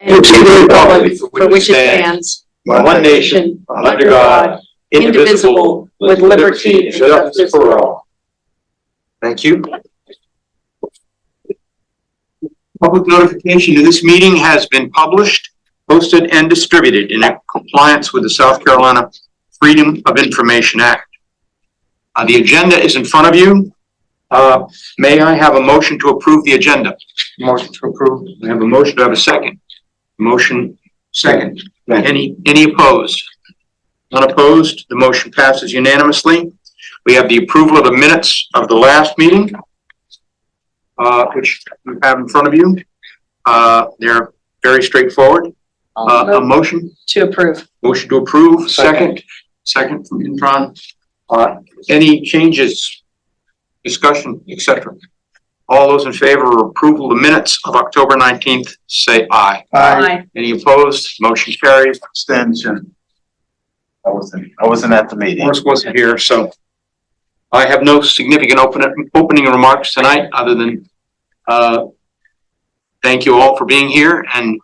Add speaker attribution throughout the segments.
Speaker 1: and to the republic for which it stands,
Speaker 2: one nation, under God, indivisible, with liberty and justice for all. Thank you. Public notification of this meeting has been published, posted, and distributed in compliance with the South Carolina Freedom of Information Act. The agenda is in front of you. May I have a motion to approve the agenda? Motion to approve. I have a motion. Do I have a second? Motion second. Any opposed? Unopposed. The motion passes unanimously. We have the approval of the minutes of the last meeting, which you have in front of you. They're very straightforward. A motion
Speaker 1: to approve.
Speaker 2: Motion to approve. Second from Intron. Any changes, discussion, etc.? All those in favor of approval of the minutes of October 19th, say aye.
Speaker 1: Aye.
Speaker 2: Any opposed? Motion carries.
Speaker 3: Extension. I wasn't at the meeting.
Speaker 2: Morris wasn't here, so I have no significant opening remarks tonight other than thank you all for being here, and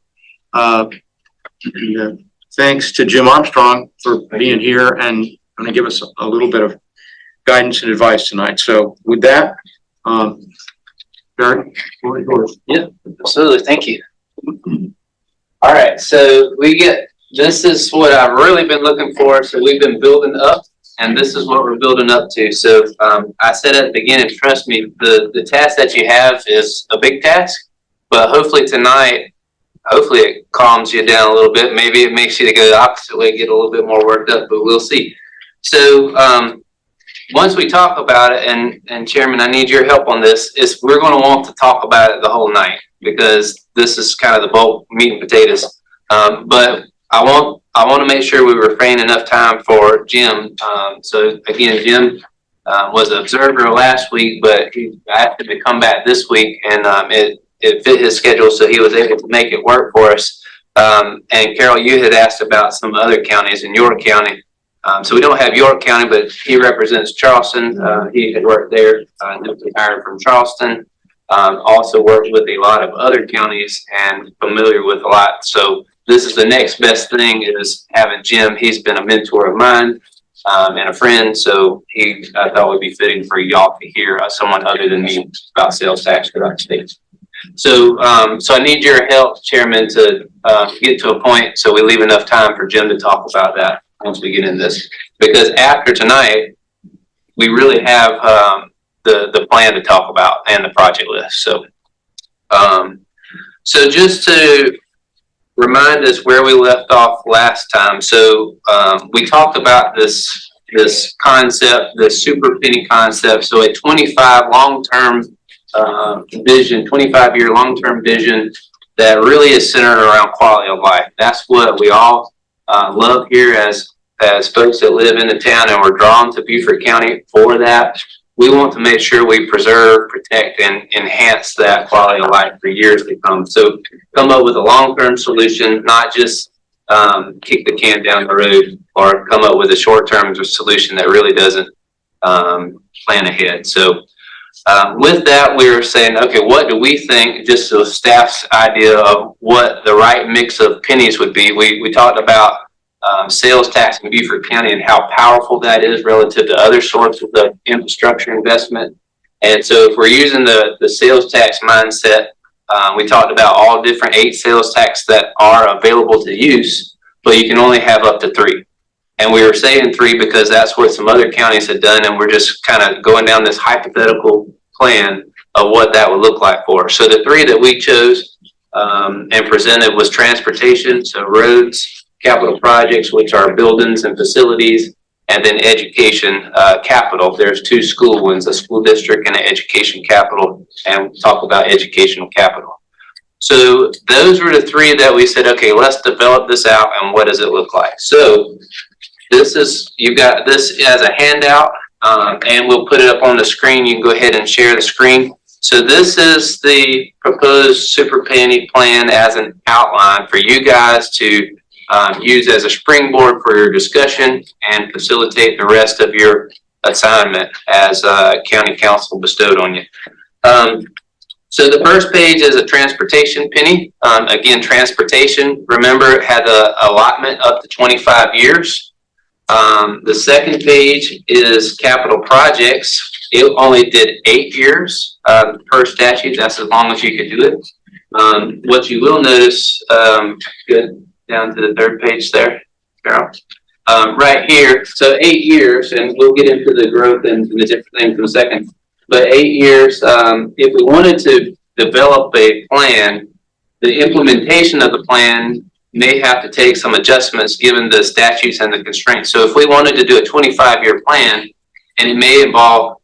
Speaker 2: thanks to Jim Armstrong for being here and going to give us a little bit of guidance and advice tonight. So with that, Barry,
Speaker 4: yeah, absolutely. Thank you. All right, so this is what I've really been looking for. So we've been building up, and this is what we're building up to. So I said at the beginning, trust me, the task that you have is a big task, but hopefully tonight, hopefully it calms you down a little bit. Maybe it makes you go the opposite way, get a little bit more worked up, but we'll see. So once we talk about it, and Chairman, I need your help on this, is we're going to want to talk about it the whole night, because this is kind of the bulk meat and potatoes. But I want to make sure we refrain enough time for Jim. So again, Jim was an observer last week, but he asked him to come back this week, and it fit his schedule, so he was able to make it work for us. And Carol, you had asked about some other counties in York County. So we don't have York County, but he represents Charleston. He had worked there, retired from Charleston. Also worked with a lot of other counties and familiar with a lot. So this is the next best thing, is having Jim. He's been a mentor of mine and a friend. So I thought would be fitting for y'all to hear someone other than me about sales tax throughout the state. So I need your help, Chairman, to get to a point so we leave enough time for Jim to talk about that once we get in this. Because after tonight, we really have the plan to talk about and the project list. So just to remind us where we left off last time. So we talked about this concept, the super penny concept. So a 25-year long-term vision that really is centered around quality of life. That's what we all love here as folks that live in the town, and we're drawn to Beaufort County for that. We want to make sure we preserve, protect, and enhance that quality of life for years to come. So come up with a long-term solution, not just kick the can down the road, or come up with a short-term solution that really doesn't plan ahead. So with that, we were saying, okay, what do we think, just the staff's idea of what the right mix of pennies would be. We talked about sales tax in Beaufort County and how powerful that is relative to other sorts of the infrastructure investment. And so if we're using the sales tax mindset, we talked about all different 8 sales tax that are available to use, but you can only have up to 3. And we were saying 3 because that's what some other counties had done, and we're just kind of going down this hypothetical plan of what that would look like for us. So the 3 that we chose and presented was transportation, so roads, capital projects, which are buildings and facilities, and then education capital. There's 2 school ones, a school district and an education capital, and we'll talk about educational capital. So those were the 3 that we said, okay, let's develop this out, and what does it look like? So you've got this as a handout, and we'll put it up on the screen. You can go ahead and share the screen. So this is the proposed super penny plan as an outline for you guys to use as a springboard for your discussion and facilitate the rest of your assignment as county council bestowed on you. So the first page is a transportation penny. Again, transportation, remember, had a allotment up to 25 years. The second page is capital projects. It only did 8 years per statute. That's as long as you could do it. What you will notice, good, down to the third page there, Carol. Right here, so 8 years, and we'll get into the growth and the different things in a second. But 8 years, if we wanted to develop a plan, the implementation of the plan may have to take some adjustments given the statutes and the constraints. So if we wanted to do a 25-year plan, and it may involve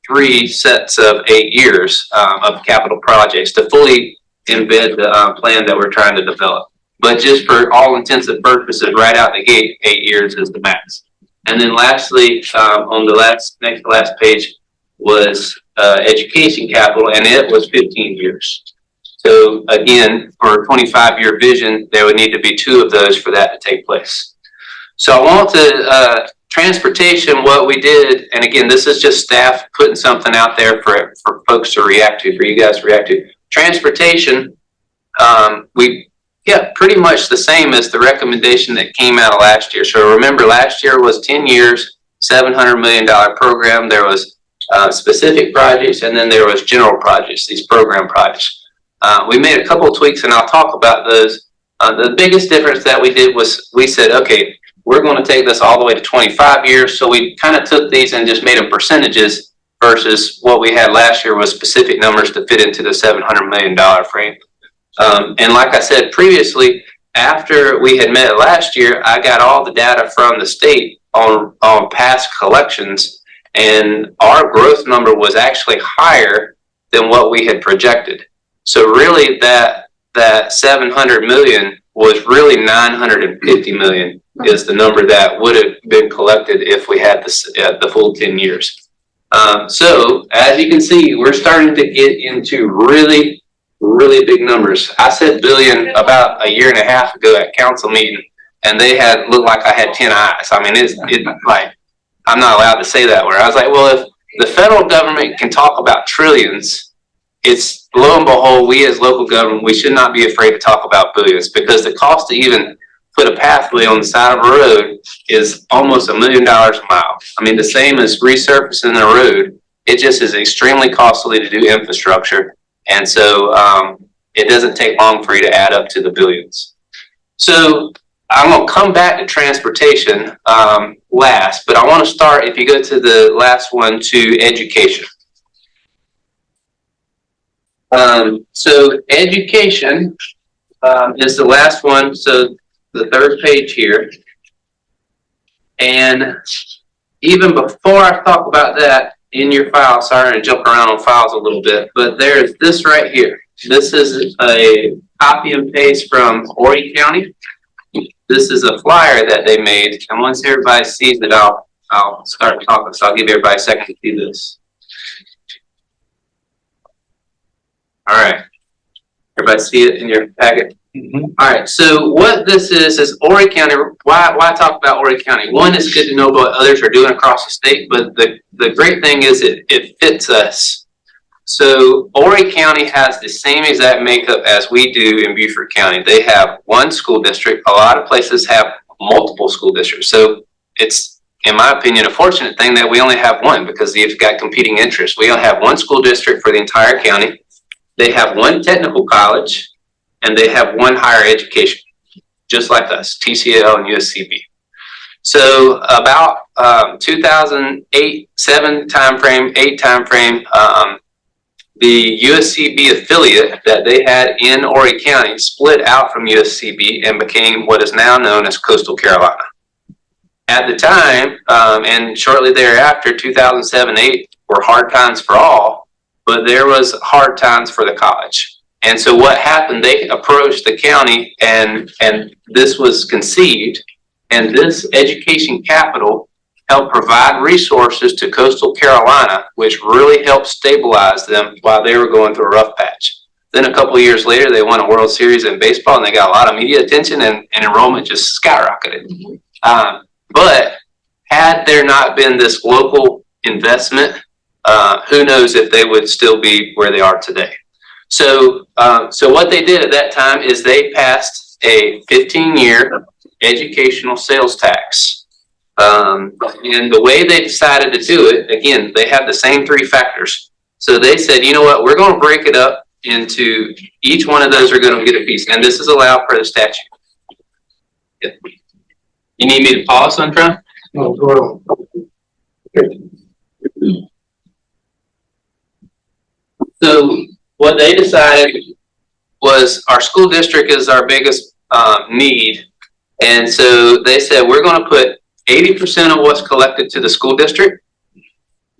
Speaker 4: 3 sets of 8 years of capital projects to fully embed the plan that we're trying to develop. But just for all intents and purposes, right out the gate, 8 years is the max. And then lastly, on the next to last page was education capital, and it was 15 years. So again, for a 25-year vision, there would need to be 2 of those for that to take place. So I want to, transportation, what we did, and again, this is just staff putting something out there for folks to react to, for you guys to react to. Transportation, we kept pretty much the same as the recommendation that came out of last year. So remember, last year was 10 years, $700 million program. There was specific projects, and then there was general projects, these program projects. We made a couple of tweaks, and I'll talk about those. The biggest difference that we did was we said, okay, we're going to take this all the way to 25 years. So we kind of took these and just made them percentages versus what we had last year was specific numbers to fit into the $700 million frame. And like I said previously, after we had met last year, I got all the data from the state on past collections, and our growth number was actually higher than what we had projected. So really that 700 million was really 950 million is the number that would have been collected if we had the full 10 years. So as you can see, we're starting to get into really big numbers. I said billion about a year and a half ago at council meeting, and they had looked like I had 10 eyes. I mean, it's like, I'm not allowed to say that word. I was like, well, if the federal government can talk about trillions, it's lo and behold, we as local government, we should not be afraid to talk about billions, because the cost to even put a pathway on the side of a road is almost $1 million a mile. I mean, the same as resurfacing the road. It just is extremely costly to do infrastructure. And so it doesn't take long for you to add up to the billions. So I'm going to come back to transportation last, but I want to start, if you go to the last one, to education. So education is the last one. So the third page here. And even before I talk about that, in your file, sorry to jump around on files a little bit, but there's this right here. This is a copy and paste from Horry County. This is a flyer that they made, and once everybody sees it, I'll start talking. So I'll give everybody a second to see this. All right, everybody see it in your packet? Mm-hmm. All right, so what this is Horry County. Why talk about Horry County? One, it's good to know what others are doing across the state, but the great thing is it fits us. So Horry County has the same exact makeup as we do in Beaufort County. They have one school district. A lot of places have multiple school districts. So it's, in my opinion, a fortunate thing that we only have one, because you've got competing interests. We only have one school district for the entire county. They have one technical college, and they have one higher education, just like us, TCL and USCB. So about 2008, 8 timeframe, the USCB affiliate that they had in Horry County split out from USCB and became what is now known as Coastal Carolina. At the time, and shortly thereafter, 2007-8 were hard times for all, but there was hard times for the college. And so what happened, they approached the county, and this was conceived, and this education capital helped provide resources to Coastal Carolina, which really helped stabilize them while they were going through a rough patch. Then a couple of years later, they won a World Series in baseball, and they got a lot of media attention, and enrollment just skyrocketed. Mm-hmm. But had there not been this local investment, who knows if they would still be where they are today. So, so what they did at that time is they passed a 15-year educational sales tax. And the way they decided to do it, again, they have the same three factors. So they said, you know what, we're going to break it up into each one of those are going to get a piece. And this is allowed per the statute. Yeah. You need me to pause, Sunshine?
Speaker 2: No, go
Speaker 4: So what they decided was our school district is our biggest need. And so they said, we're going to put 80% of what's collected to the school district.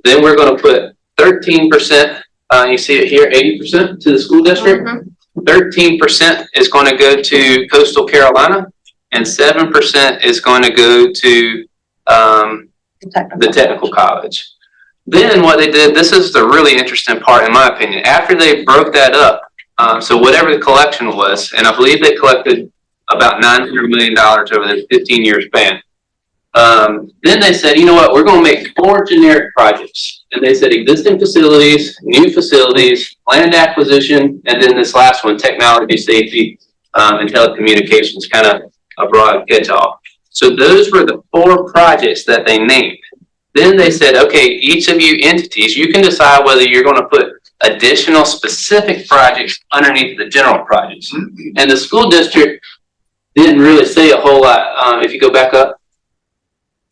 Speaker 4: Then we're going to put 13%, you see it here, 80% to the school district. 13% is going to go to Coastal Carolina, and 7% is going to go to the technical college. Then what they did, this is the really interesting part in my opinion, after they broke that up, so whatever the collection was, and I believe they collected about $900 million over the 15-year span. Then they said, you know what, we're going to make 4 generic projects. And they said existing facilities, new facilities, land acquisition, and then this last one, technology, safety, and telecommunications, kind of a broad catch-all. So those were the 4 projects that they named. Then they said, okay, each of you entities, you can decide whether you're going to put additional specific projects underneath the general projects. And the school district didn't really say a whole lot. If you go back up,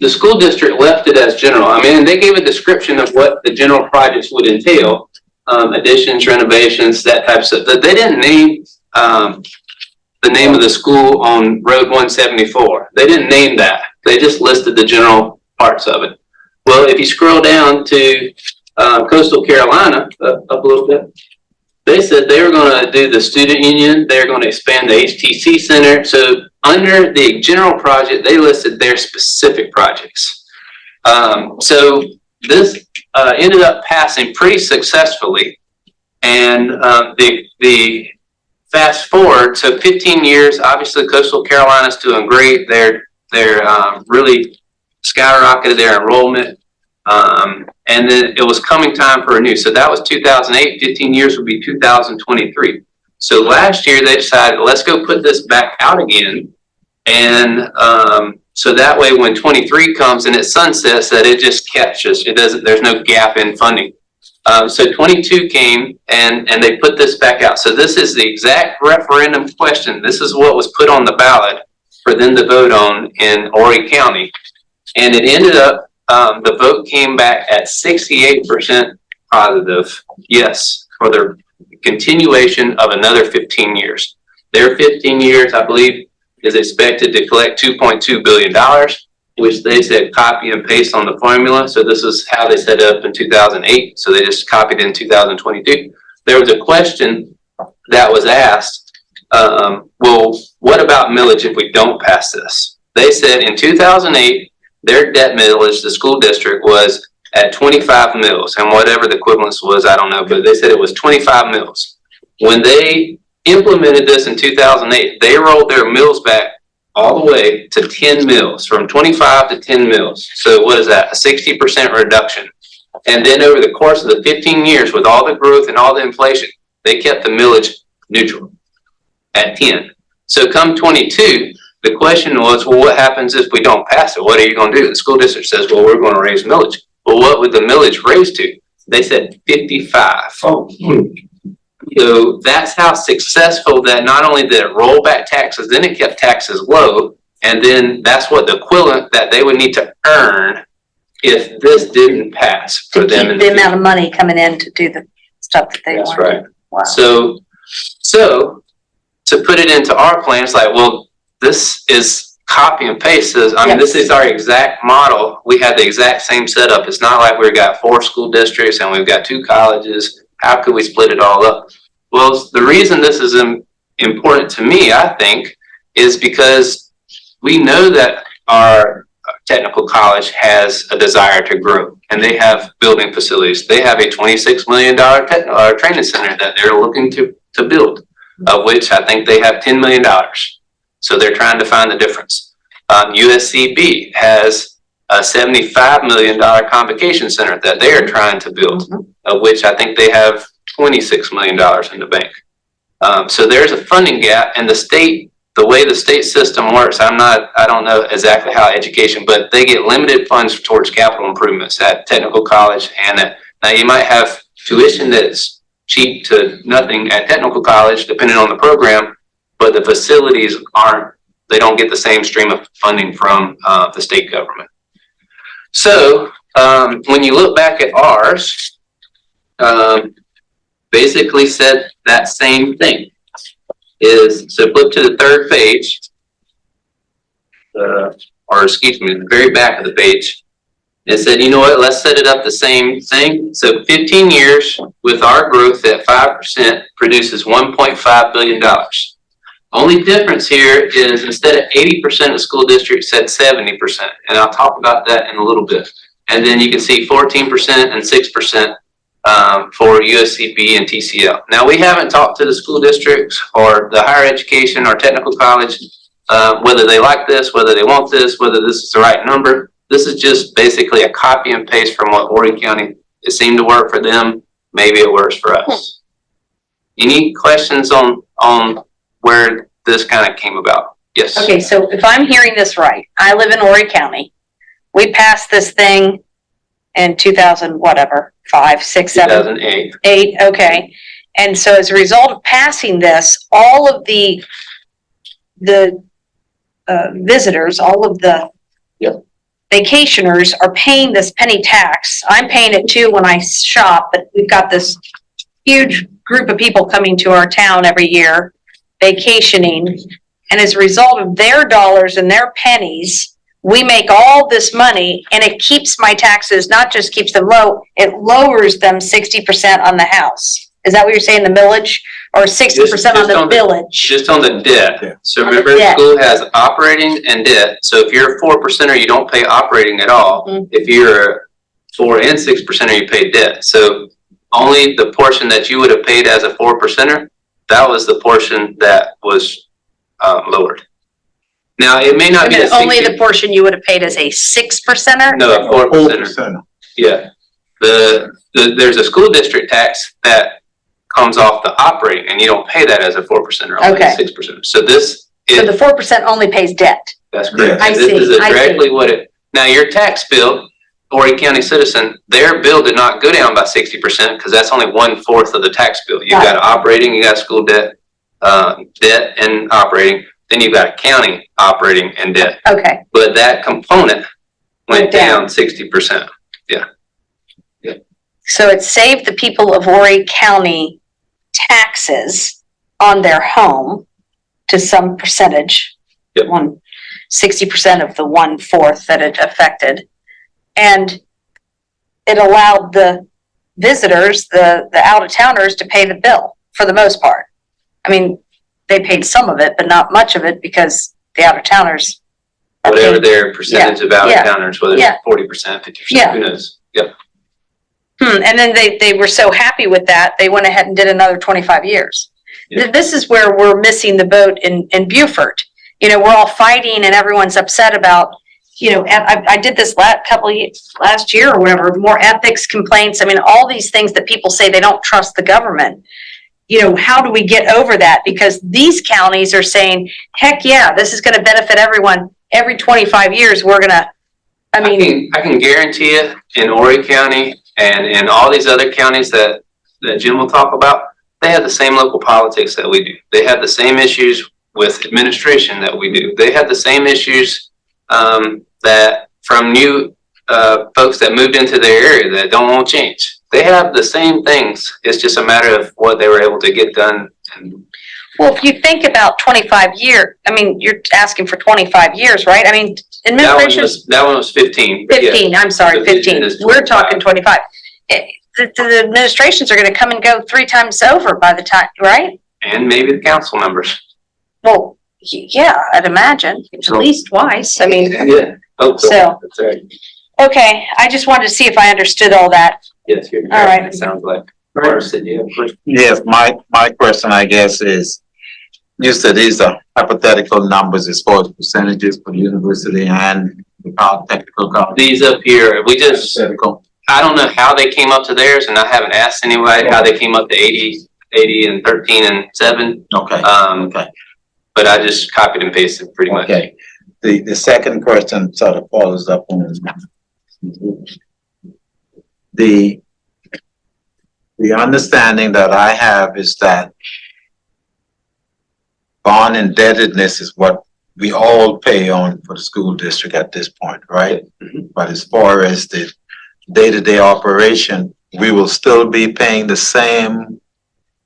Speaker 4: the school district left it as general. I mean, they gave a description of what the general projects would entail, additions, renovations, that type of stuff. They didn't name the name of the school on Road 174. They didn't name that. They just listed the general parts of it. Well, if you scroll down to Coastal Carolina, up a little bit, they said they were going to do the student union. They're going to expand the HTC center. So under the general project, they listed their specific projects. So this ended up passing pretty successfully. And the fast forward, so 15 years, obviously Coastal Carolina's doing great. They're really skyrocketed their enrollment. And then it was coming time for a new. So that was 2008, 15 years would be 2023. So last year they decided, let's go put this back out again. And so that way when 23 comes and it sunsets, that it just catches, it doesn't, there's no gap in funding. So 22 came and they put this back out. So this is the exact referendum question. This is what was put on the ballot for them to vote on in Horry County. And it ended up, the vote came back at 68% positive, yes, for the continuation of another 15 years. Their 15 years, I believe, is expected to collect $2.2 billion, which they said copy and paste on the formula. So this is how they set it up in 2008. So they just copied in 2022. There was a question that was asked, well, what about millage if we don't pass this? They said in 2008, their debt millage, the school district, was at 25 mils, and whatever the equivalence was, I don't know, but they said it was 25 mils. When they implemented this in 2008, they rolled their mills back all the way to 10 mils, from 25 to 10 mils. So what is that? A 60% reduction. And then over the course of the 15 years, with all the growth and all the inflation, they kept the millage neutral at 10. So come 22, the question was, well, what happens if we don't pass it? What are you going to do? The school district says, well, we're going to raise millage. Well, what would the millage raise to? They said 55.
Speaker 2: Oh.
Speaker 4: So that's how successful that not only did it roll back taxes, then it kept taxes low. And then that's what the equivalent that they would need to earn if this didn't pass for
Speaker 5: To
Speaker 4: them.
Speaker 5: keep the amount of money coming in to do the stuff that they want.
Speaker 4: That's right.
Speaker 5: Wow.
Speaker 4: So to put it into our plans, like, well, this is copy and paste. I mean, this is our exact model. We had the exact same setup. It's not like we've got 4 school districts and we've got 2 colleges. How could we split it all up? Well, the reason this is important to me, I think, is because we know that our technical college has a desire to grow, and they have building facilities. They have a $26 million training center that they're looking to build, of which I think they have $10 million. So they're trying to find the difference. USCB has a $75 million convocation center that they are trying to build, of which I think they have $26 million in the bank. So there's a funding gap, and the way the state system works, I don't know exactly how education, but they get limited funds towards capital improvements at technical college. And now you might have tuition that's cheap to nothing at technical college, depending on the program, but the facilities they don't get the same stream of funding from the state government. So when you look back at ours, basically said that same thing. So flip to the third page, or excuse me, the very back of the page. It said, you know what, let's set it up the same thing. So 15 years with our growth at 5% produces $1.5 billion. Only difference here is instead of 80% of school districts said 70%. And I'll talk about that in a little bit. And then you can see 14% and 6% for USCB and TCL. Now, we haven't talked to the school districts or the higher education or technical college, whether they like this, whether they want this, whether this is the right number. This is just basically a copy and paste from what Horry County, it seemed to work for them. Maybe it works for us. Any questions on where this kind of came about? Yes.
Speaker 5: Okay, so if I'm hearing this right, I live in Horry County. We passed this thing in 2000, whatever, 5, 6, 7,
Speaker 4: 2008.
Speaker 5: 8, okay. And so as a result of passing this, all of the visitors, all of the vacationers are paying this penny tax. I'm paying it too when I shop, but we've got this huge group of people coming to our town every year, vacationing. And as a result of their dollars and their pennies, we make all this money, and it keeps my taxes, not just keeps them low, it lowers them 60% on the house. Is that what you're saying, the millage? Or 60% on the village?
Speaker 4: Just on the debt. So
Speaker 5: On the
Speaker 4: remember, the
Speaker 5: debt.
Speaker 4: school has operating and debt. So if you're a 4%er, you don't pay operating at all.
Speaker 5: Mm.
Speaker 4: If you're a 4 and 6%er, you pay debt. So only the portion that you would have paid as a 4%er, that was the portion that was lowered. Now, it may not be a
Speaker 5: Only
Speaker 4: 60
Speaker 5: the portion you would have paid as a 6%er?
Speaker 4: No, a 4%er. Yeah. There's a school district tax that comes off the operating, and you don't pay that as a 4%er, only
Speaker 5: Okay.
Speaker 4: 6%er. So this
Speaker 5: So
Speaker 4: is,
Speaker 5: the 4% only pays debt.
Speaker 4: that's correct.
Speaker 5: I
Speaker 4: This
Speaker 5: see,
Speaker 4: is
Speaker 5: I see.
Speaker 4: directly what it, now your tax bill, Horry County citizen, their bill did not go down by 60% because that's only 1/4 of the tax bill. You've got operating, you got school debt, debt and operating, then you've got county operating and debt.
Speaker 5: Okay,
Speaker 4: But that component went
Speaker 5: Went down.
Speaker 4: down 60%.
Speaker 5: so it saved the people of Horry County taxes on their home to some percentage.
Speaker 4: Yep.
Speaker 5: 60% of the 1/4 that it affected. And it allowed the visitors, the out-of-towners, to pay the bill for the most part. I mean, they paid some of it, but not much of it because the out-of-towners are
Speaker 4: Whatever
Speaker 5: paying.
Speaker 4: their percentage of out-of-towners, whether
Speaker 5: Yeah.
Speaker 4: it's 40%, 50%,
Speaker 5: Yeah.
Speaker 4: who knows? Yep.
Speaker 5: And then they were so happy with that, they went ahead and did another 25 years.
Speaker 4: Yeah.
Speaker 5: This is where we're missing the boat in Beaufort. You know, we're all fighting and everyone's upset about, you know, I did this last year or whatever, more ethics complaints. I mean, all these things that people say they don't trust the government. You know, how do we get over that? Because these counties are saying, heck yeah, this is gonna benefit everyone. Every 25 years, we're gonna, I mean,
Speaker 4: I can guarantee you in Horry County and in all these other counties that Jim will talk about, they have the same local politics that we do. They have the same issues with administration that we do. They have the same issues that from new folks that moved into their area that don't want to change. They have the same things. It's just a matter of what they were able to get done. And
Speaker 5: well, if you think about 25 years, I mean, you're asking for 25 years, right? I mean, administration.
Speaker 4: that one was 15.
Speaker 5: 15,
Speaker 4: Yeah.
Speaker 5: I'm sorry,
Speaker 4: The vision
Speaker 5: 15.
Speaker 4: is
Speaker 5: We're
Speaker 4: 25.
Speaker 5: talking 25. The administrations are gonna come and go 3 times over by the time, right?
Speaker 4: And maybe the council members.
Speaker 5: Well, yeah, I'd imagine, at least twice. I mean,
Speaker 4: Yeah. Oh,
Speaker 5: So-
Speaker 4: that's right.
Speaker 5: okay, I just wanted to see if I understood all that.
Speaker 4: Yes, you're
Speaker 5: All right.
Speaker 4: correct. It sounds like. Mark said you have a question.
Speaker 3: Yes, my question, I guess, is, you said these are hypothetical numbers as far as percentages for the university and the technical college.
Speaker 4: These up here, we just,
Speaker 3: Hypothetical.
Speaker 4: I don't know how they came up to theirs, and I haven't asked anybody how they came up to 80 and 13 and 7.
Speaker 3: Okay, okay.
Speaker 4: But I just copied and pasted pretty much.
Speaker 3: Okay. The second question sort of follows up on the understanding that I have is that bond indebtedness is what we all pay on for the school district at this point, right?
Speaker 4: Mhm.
Speaker 3: But as far as the day-to-day operation, we will still be paying the same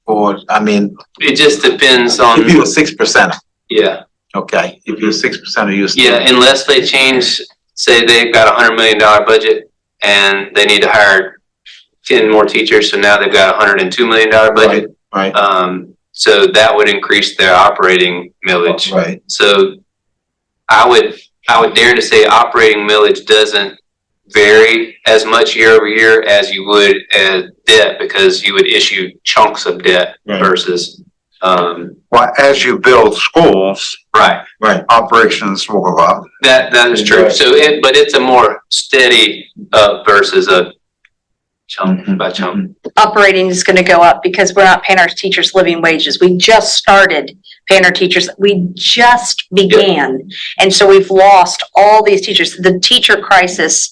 Speaker 3: for, I mean,
Speaker 4: It just depends on,
Speaker 3: if you're 6%,
Speaker 4: yeah.
Speaker 3: okay, if you're 6% of your.
Speaker 4: Yeah, unless they change, say they've got $100 million budget and they need to hire 10 more teachers, so now they've got $102 million budget.
Speaker 3: Right,
Speaker 4: So that would increase their operating millage.
Speaker 3: right.
Speaker 4: So I would dare to say operating millage doesn't vary as much year over year as you would as debt, because you would issue chunks of debt
Speaker 3: Right.
Speaker 4: versus,
Speaker 6: Well, as you build schools,
Speaker 4: right.
Speaker 3: Right.
Speaker 6: operations will go up.
Speaker 4: That is true.
Speaker 3: Right.
Speaker 4: So but it's a more steady versus a chunk by chunk.
Speaker 5: Operating is gonna go up because we're not paying our teachers living wages. We just started paying our teachers. We just began. And so we've lost all these teachers. The teacher crisis,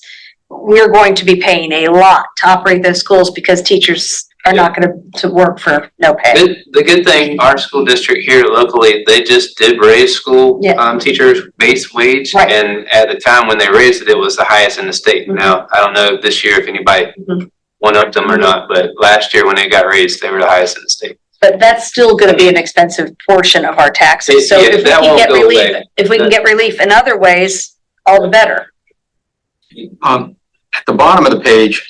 Speaker 5: we're going to be paying a lot to operate those schools because teachers are not gonna to work for no pay.
Speaker 4: The good thing, our school district here locally, they just did raise school teachers' base wage.
Speaker 5: Right.
Speaker 4: And at the time when they raised it, it was the highest in the state.
Speaker 5: Mhm.
Speaker 4: Now, I don't know this year if anybody
Speaker 5: Mhm.
Speaker 4: one-upped them or not, but last year when they got raised, they were the highest in the state.
Speaker 5: But that's still gonna be an expensive portion of our taxes. So
Speaker 4: Yeah,
Speaker 5: if we
Speaker 4: that
Speaker 5: can
Speaker 4: won't
Speaker 5: get
Speaker 4: go
Speaker 5: relief,
Speaker 4: away.
Speaker 5: if we can get relief in other ways, all the better.
Speaker 2: At the bottom of the page,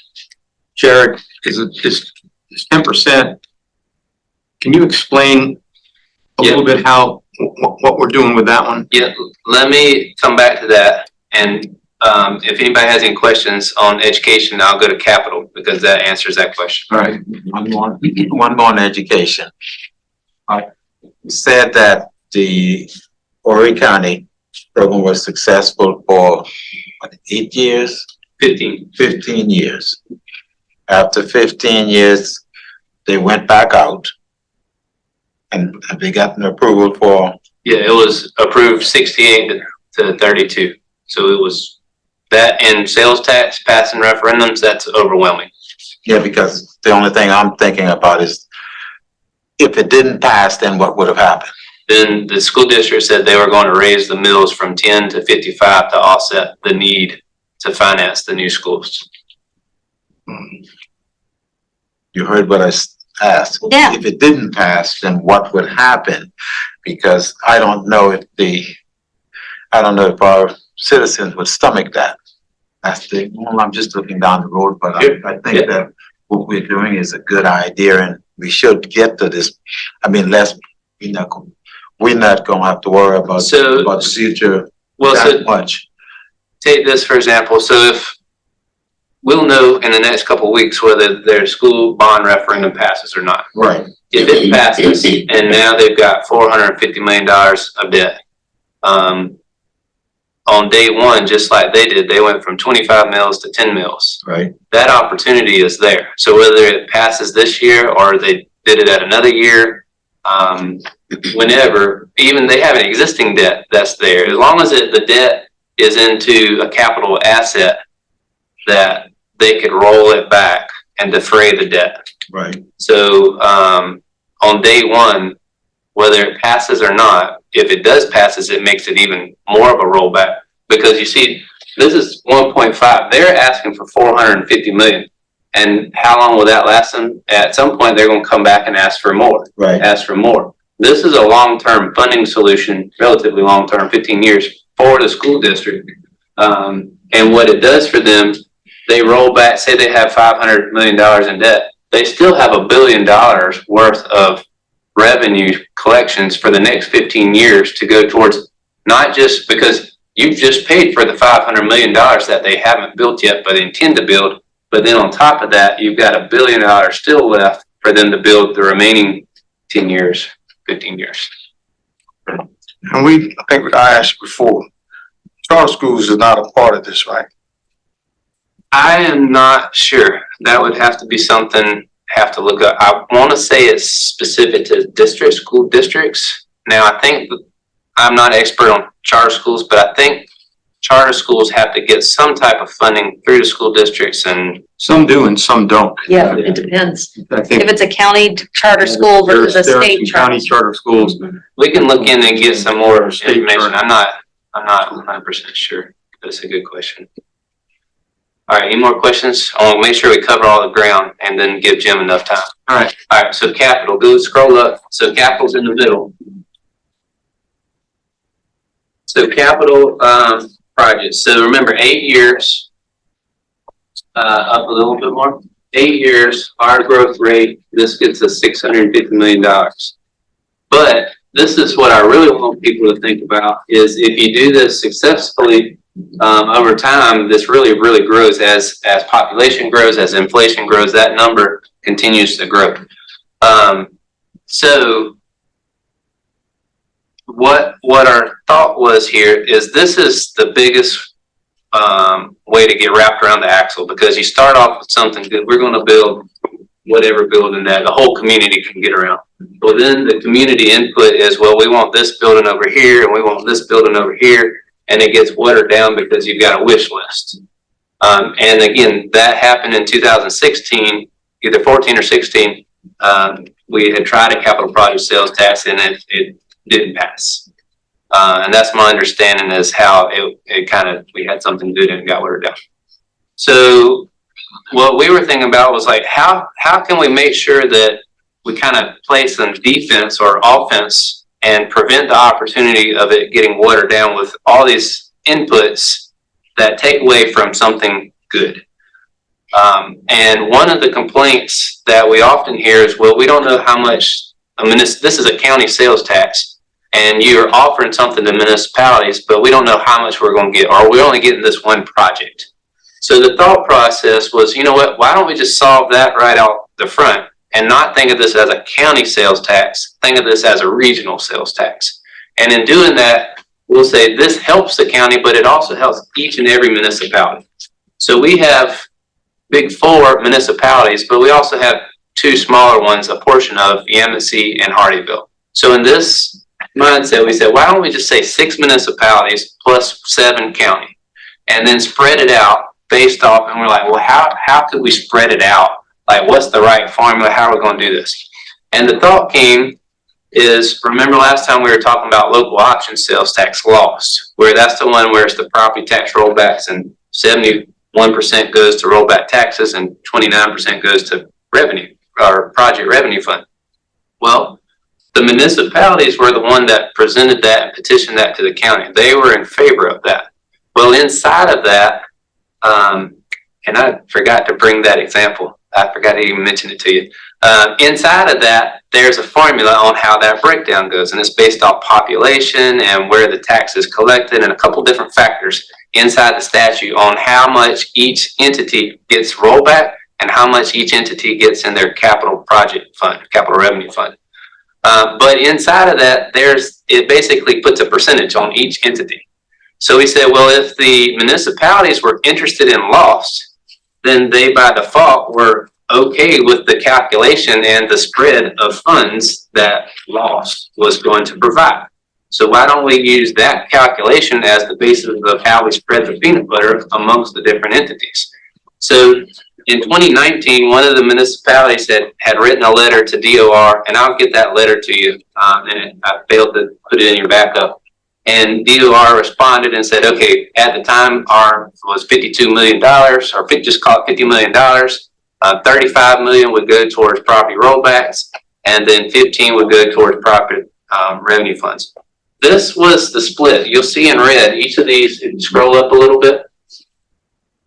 Speaker 2: Jared, is 10%. Can you explain a
Speaker 4: Yeah.
Speaker 2: little bit how, what we're doing with that one?
Speaker 4: Yeah, let me come back to that. And if anybody has any questions on education, I'll go to capital because that answers that question.
Speaker 3: All right, one more on education. You said that the Horry County program was successful for what, 8 years,
Speaker 4: 15.
Speaker 3: 15 years. After 15 years, they went back out and they got an approval for,
Speaker 4: Yeah, it was approved 68 to 32. So it was that and sales tax, passing referendums, that's overwhelming.
Speaker 3: yeah, because the only thing I'm thinking about is if it didn't pass, then what would have happened?
Speaker 4: Then the school district said they were going to raise the mills from 10 to 55 to offset the need to finance the new schools.
Speaker 3: You heard what I asked.
Speaker 5: Yeah.
Speaker 3: If it didn't pass, then what would happen? Because I don't know if our citizens would stomach that. Well, I'm just looking down the road, but I think that what we're doing is a good idea and we should get to this. I mean, we're not gonna have to worry about the future that much.
Speaker 4: Take this for example. So if we'll know in the next couple of weeks whether their school bond referendum passes or not.
Speaker 3: Right.
Speaker 4: If it passes and now they've got $450 million of debt, on day one, just like they did, they went from 25 mils to 10 mils.
Speaker 3: Right.
Speaker 4: That opportunity is there. So whether it passes this year or they did it at another year, whenever, even they have an existing debt that's there, as long as the debt is into a capital asset, that they could roll it back and defray the debt.
Speaker 3: Right.
Speaker 4: So on day one, whether it passes or not, if it does passes, it makes it even more of a rollback because you see, this is 1.5. They're asking for 450 million. And how long will that last them? At some point, they're going to come back and ask for more.
Speaker 3: Right.
Speaker 4: Ask for more. This is a long-term funding solution, relatively long-term, 15 years for the school district. And what it does for them, they roll back, say they have $500 million in debt. They still have $1 billion worth of revenue collections for the next 15 years to go towards, not just because you've just paid for the $500 million that they haven't built yet, but intend to build. But then on top of that, you've got $1 billion still left for them to build the remaining 10 years, 15 years.
Speaker 6: And I think I asked before, charter schools is not a part of this, right?
Speaker 4: I am not sure. That would have to be something, have to look up. I want to say it's specific to districts, school districts. Now, I think, I'm not an expert on charter schools, but I think charter schools have to get some type of funding through the school districts, and
Speaker 2: Some do and some don't.
Speaker 1: Yeah, it depends.
Speaker 2: I think
Speaker 5: If it's a county charter school versus a
Speaker 2: there are
Speaker 5: state
Speaker 2: some county
Speaker 5: charter.
Speaker 2: charter schools.
Speaker 4: we can look in and get some more
Speaker 2: State
Speaker 4: information.
Speaker 2: charter.
Speaker 4: I'm not 100% sure. That's a good question. All right, any more questions? I'll make sure we cover all the ground and then give Jim enough time.
Speaker 2: All right.
Speaker 4: All right, so capital, go scroll up. So capital's in the middle. So capital, projects. So remember, 8 years, up a little bit more. 8 years, our growth rate, this gets us $650 million. But this is what I really want people to think about is if you do this successfully, over time, this really grows as population grows, as inflation grows, that number continues to grow. So what our thought was here is this is the biggest way to get wrapped around the axle, because you start off with something good. We're going to build whatever building that the whole community can get around. Well, then the community input is, well, we want this building over here and we want this building over here. And it gets watered down because you've got a wish list. And again, that happened in 2016, either 14 or 16. We had tried a capital project sales tax and it didn't pass. And that's my understanding is how it kind of, we had something good and it got watered down. So what we were thinking about was like, how can we make sure that we kind of play some defense or offense and prevent the opportunity of it getting watered down with all these inputs that take away from something good. And one of the complaints that we often hear is, well, we don't know how much, this is a county sales tax, and you're offering something to municipalities, but we don't know how much we're going to get, or we're only getting this one project. So the thought process was, you know what, why don't we just solve that right out the front? And not think of this as a county sales tax, think of this as a regional sales tax. And in doing that, we'll say this helps the county, but it also helps each and every municipality. So we have big 4 municipalities, but we also have 2 smaller ones, a portion of Yamasee and Hardyville. So in this mindset, we said, why don't we just say 6 municipalities plus 7 county, and then spread it out based off, and we're like, well, how could we spread it out? Like, what's the right formula? How are we going to do this? And the thought came is, remember last time we were talking about local option sales tax loss, where that's the one where it's the property tax rollbacks and 71% goes to rollback taxes and 29% goes to revenue or project revenue fund. Well, the municipalities were the one that presented that and petitioned that to the county. They were in favor of that. Well, inside of that, and I forgot to bring that example. I forgot to even mention it to you. Inside of that, there's a formula on how that breakdown goes, and it's based off population and where the tax is collected and a couple different factors inside the statute on how much each entity gets rolled back and how much each entity gets in their capital project fund, capital revenue fund. But inside of that, it basically puts a percentage on each entity. So we said, well, if the municipalities were interested in loss, then they by default were okay with the calculation and the spread of funds that loss was going to provide. So why don't we use that calculation as the basis of how we spread the peanut butter amongst the different entities? So in 2019, one of the municipalities had written a letter to DOR, and I'll get that letter to you, and I failed to put it in your backup. And DOR responded and said, okay, at the time, ours was $52 million, or just call it $50 million. 35 million would go towards property rollbacks, and then 15 would go towards property revenue funds. This was the split. You'll see in red, each of these, if you scroll up a little bit,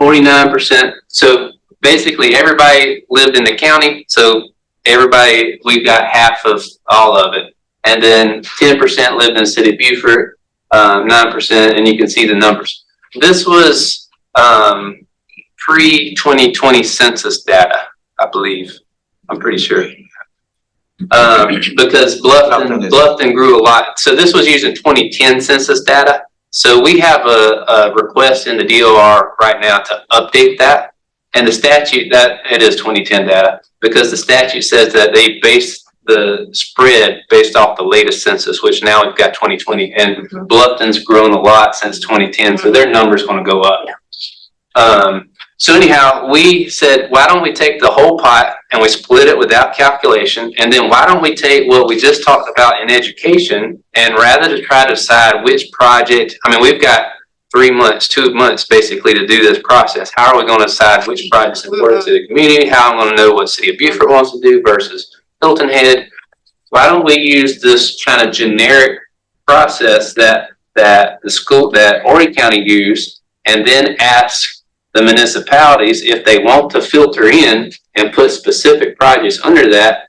Speaker 4: 49%. So basically everybody lived in the county. So everybody, we got half of all of it. And then 10% lived in the city of Beaufort, 9%, and you can see the numbers. This was pre-2020 census data, I believe. I'm pretty sure. Because Bluffton grew a lot. So this was using 2010 census data. So we have a request in the DOR right now to update that. And the statute, that it is 2010 data, because the statute says that they base the spread based off the latest census, which now we've got 2020, and Bluffton's grown a lot since 2010, so their number's gonna go up. So anyhow, we said, why don't we take the whole pot and we split it without calculation? And then why don't we take what we just talked about in education, and rather to try to decide which project, I mean, we've got 3 months, 2 months basically to do this process. How are we going to decide which projects are important to the community? How am I going to know what City of Beaufort wants to do versus Hilton Head? Why don't we use this kind of generic process that the school, that Horry County used, and then ask the municipalities if they want to filter in and put specific projects under that,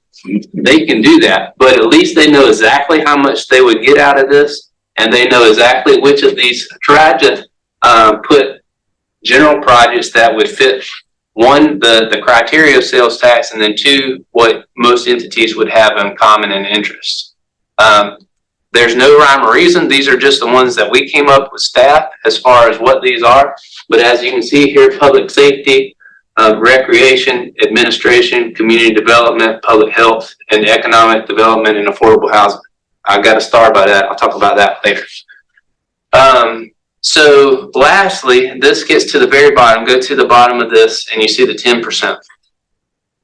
Speaker 4: they can do that. But at least they know exactly how much they would get out of this, and they know exactly which of these, try to put general projects that would fit, one, the criteria of sales tax, and then two, what most entities would have in common and interest. There's no rhyme or reason. These are just the ones that we came up with staff as far as what these are. But as you can see here, public safety, recreation, administration, community development, public health, and economic development and affordable housing. I got a star by that. I'll talk about that later. So lastly, this gets to the very bottom. Go to the bottom of this and you see the 10%,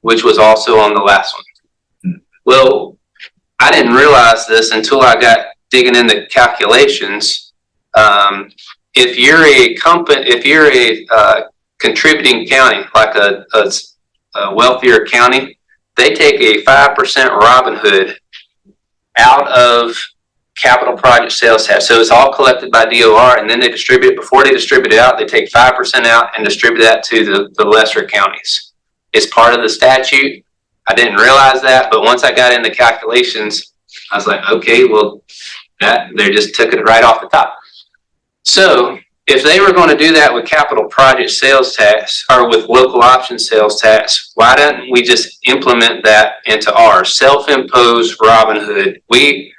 Speaker 4: which was also on the last one. Well, I didn't realize this until I got digging in the calculations. If you're a company, if you're a contributing county, like a wealthier county, they take a 5% Robin Hood out of capital project sales tax. So it's all collected by DOR, and then they distribute it. Before they distribute it out, they take 5% out and distribute that to the lesser counties. It's part of the statute. I didn't realize that, but once I got into calculations, I was like, okay, well, they just took it right off the top. So if they were going to do that with capital project sales tax or with local option sales tax, why don't we just implement that into our self-imposed Robin Hood? We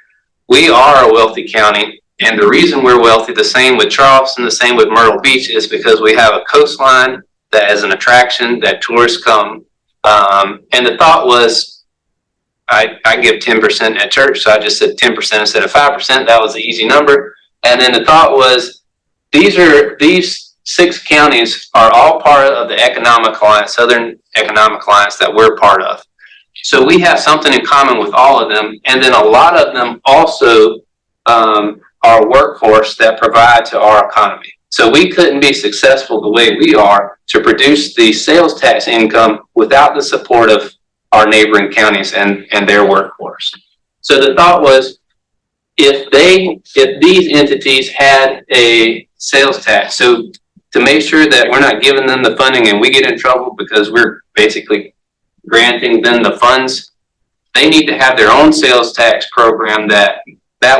Speaker 4: are a wealthy county, and the reason we're wealthy, the same with Charleston, the same with Myrtle Beach, is because we have a coastline that is an attraction that tourists come. And the thought was, I give 10% at church, so I just said 10% instead of 5%. That was the easy number. And then the thought was, these 6 counties are all part of the Economic Alliance, Southern Economic Alliance, that we're part of. So we have something in common with all of them. And then a lot of them also are workforce that provide to our economy. So we couldn't be successful the way we are to produce the sales tax income without the support of our neighboring counties and their workforce. So the thought was, if these entities had a sales tax, so to make sure that we're not giving them the funding and we get in trouble because we're basically granting them the funds, they need to have their own sales tax program that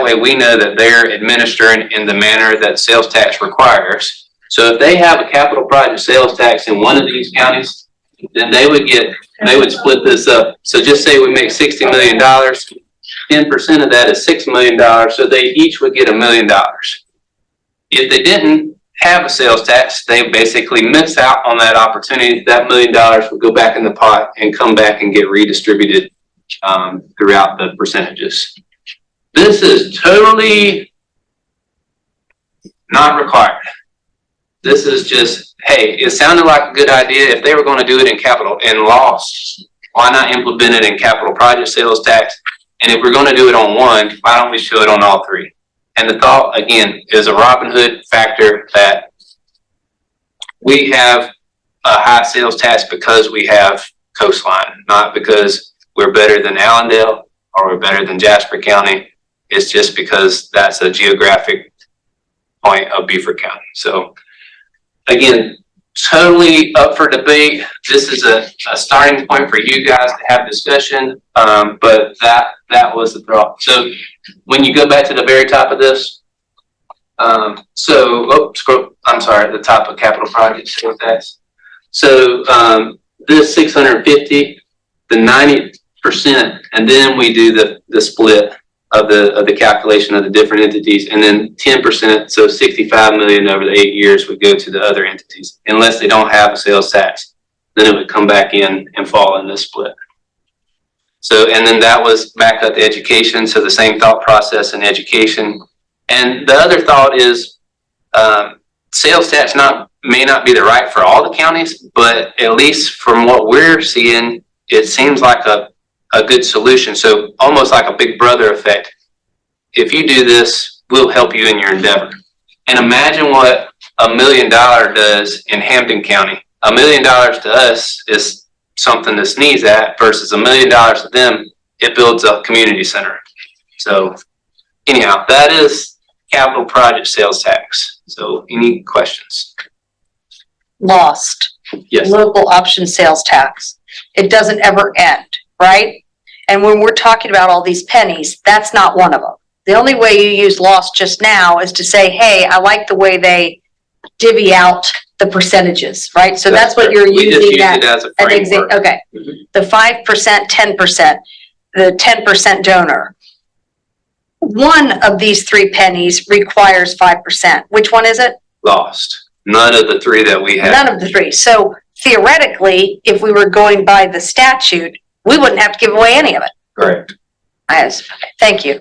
Speaker 4: way we know that they're administering in the manner that sales tax requires. So if they have a capital project sales tax in one of these counties, then they would split this up. So just say we make $60 million, 10% of that is $6 million, so they each would get $1 million. If they didn't have a sales tax, they basically miss out on that opportunity. That $1 million would go back in the pot and come back and get redistributed throughout the percentages. This is totally not required. This is just, hey, it sounded like a good idea. If they were going to do it in capital and lost, why not implement it in capital project sales tax? And if we're going to do it on one, why don't we show it on all 3? And the thought, again, is a Robin Hood factor, that we have a high sales tax because we have coastline, not because we're better than Allendale or we're better than Jasper County. It's just because that's a geographic point of Beaufort County. So again, totally up for debate. This is a starting point for you guys to have discussion, but that was the thought. So when you go back to the very top of this, scroll, I'm sorry, the top of capital project sales tax. So this 650, the 90%, and then we do the split of the calculation of the different entities, and then 10%, so 65 million over the 8 years would go to the other entities, unless they don't have a sales tax. then it would come back in and fall in this split. So, and then that was back up to education, so the same thought process in education. And the other thought is, sales tax may not be the right for all the counties, but at least from what we're seeing, it seems like a good solution. So almost like a big brother effect. If you do this, we'll help you in your endeavor. And imagine what $1 million does in Hampton County. $1 million to us is something to sneeze at versus $1 million to them. It builds a community center. So anyhow, that is capital project sales tax. So any questions?
Speaker 5: Lost.
Speaker 4: Yes.
Speaker 5: Local option sales tax. It doesn't ever end, right? And when we're talking about all these pennies, that's not one of them. The only way you use lost just now is to say, hey, I like the way they divvy out the percentages, right? So that's what you're
Speaker 4: We just
Speaker 5: using
Speaker 4: use
Speaker 5: that.
Speaker 4: it as a
Speaker 5: An
Speaker 4: framework.
Speaker 5: okay,
Speaker 4: Mhm.
Speaker 5: the 5%, 10%, the 10% donor. One of these three pennies requires 5%. Which one is it?
Speaker 4: Lost. None of the three that we have.
Speaker 5: None of the three. So theoretically, if we were going by the statute, we wouldn't have to give away any of it.
Speaker 4: Correct.
Speaker 5: Thank you.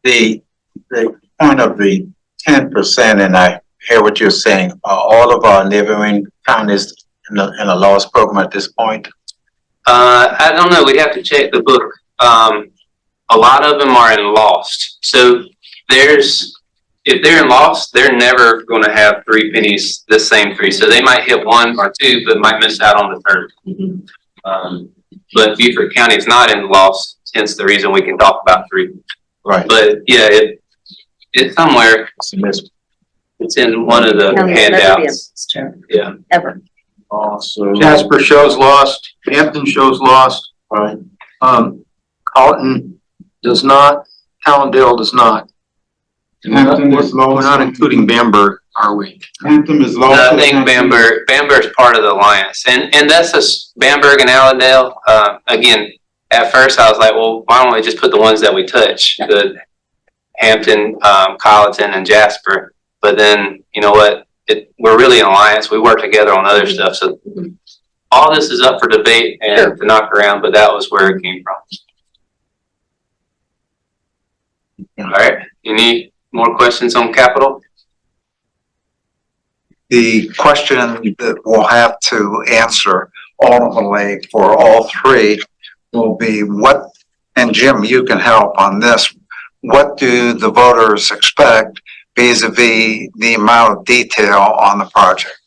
Speaker 3: The point of the 10%, and I hear what you're saying, are all of our neighboring counties in a loss program at this point?
Speaker 4: I don't know. We'd have to check the book. A lot of them are in lost. So if they're in lost, they're never going to have 3 pennies, the same 3. So they might hit 1 or 2, but might miss out on the third. But Beaufort County is not in lost, hence the reason we can talk about 3.
Speaker 3: Right.
Speaker 4: But yeah, it's somewhere. It's in one of the handouts. Yeah.
Speaker 5: Ever.
Speaker 2: Jasper shows lost, Hampton shows lost.
Speaker 3: Right.
Speaker 2: Colleton does not, Allendale does not.
Speaker 6: Hampton is low.
Speaker 2: We're not including Bamberg, are we?
Speaker 6: Hampton is low.
Speaker 4: I think Bamberg's part of the alliance, and that's Bamberg and Allendale. Again, at first I was like, well, why don't we just put the ones that we touch, the Hampton, Colleton, and Jasper. But then, you know what, we're really an alliance. We work together on other stuff. So all this is up for debate and to knock around, but that was where it came from. All right, any more questions on capital?
Speaker 6: The question that we'll have to answer ultimately for all three will be what, and Jim, you can help on this. What do the voters expect vis-a-vis the amount of detail on the project?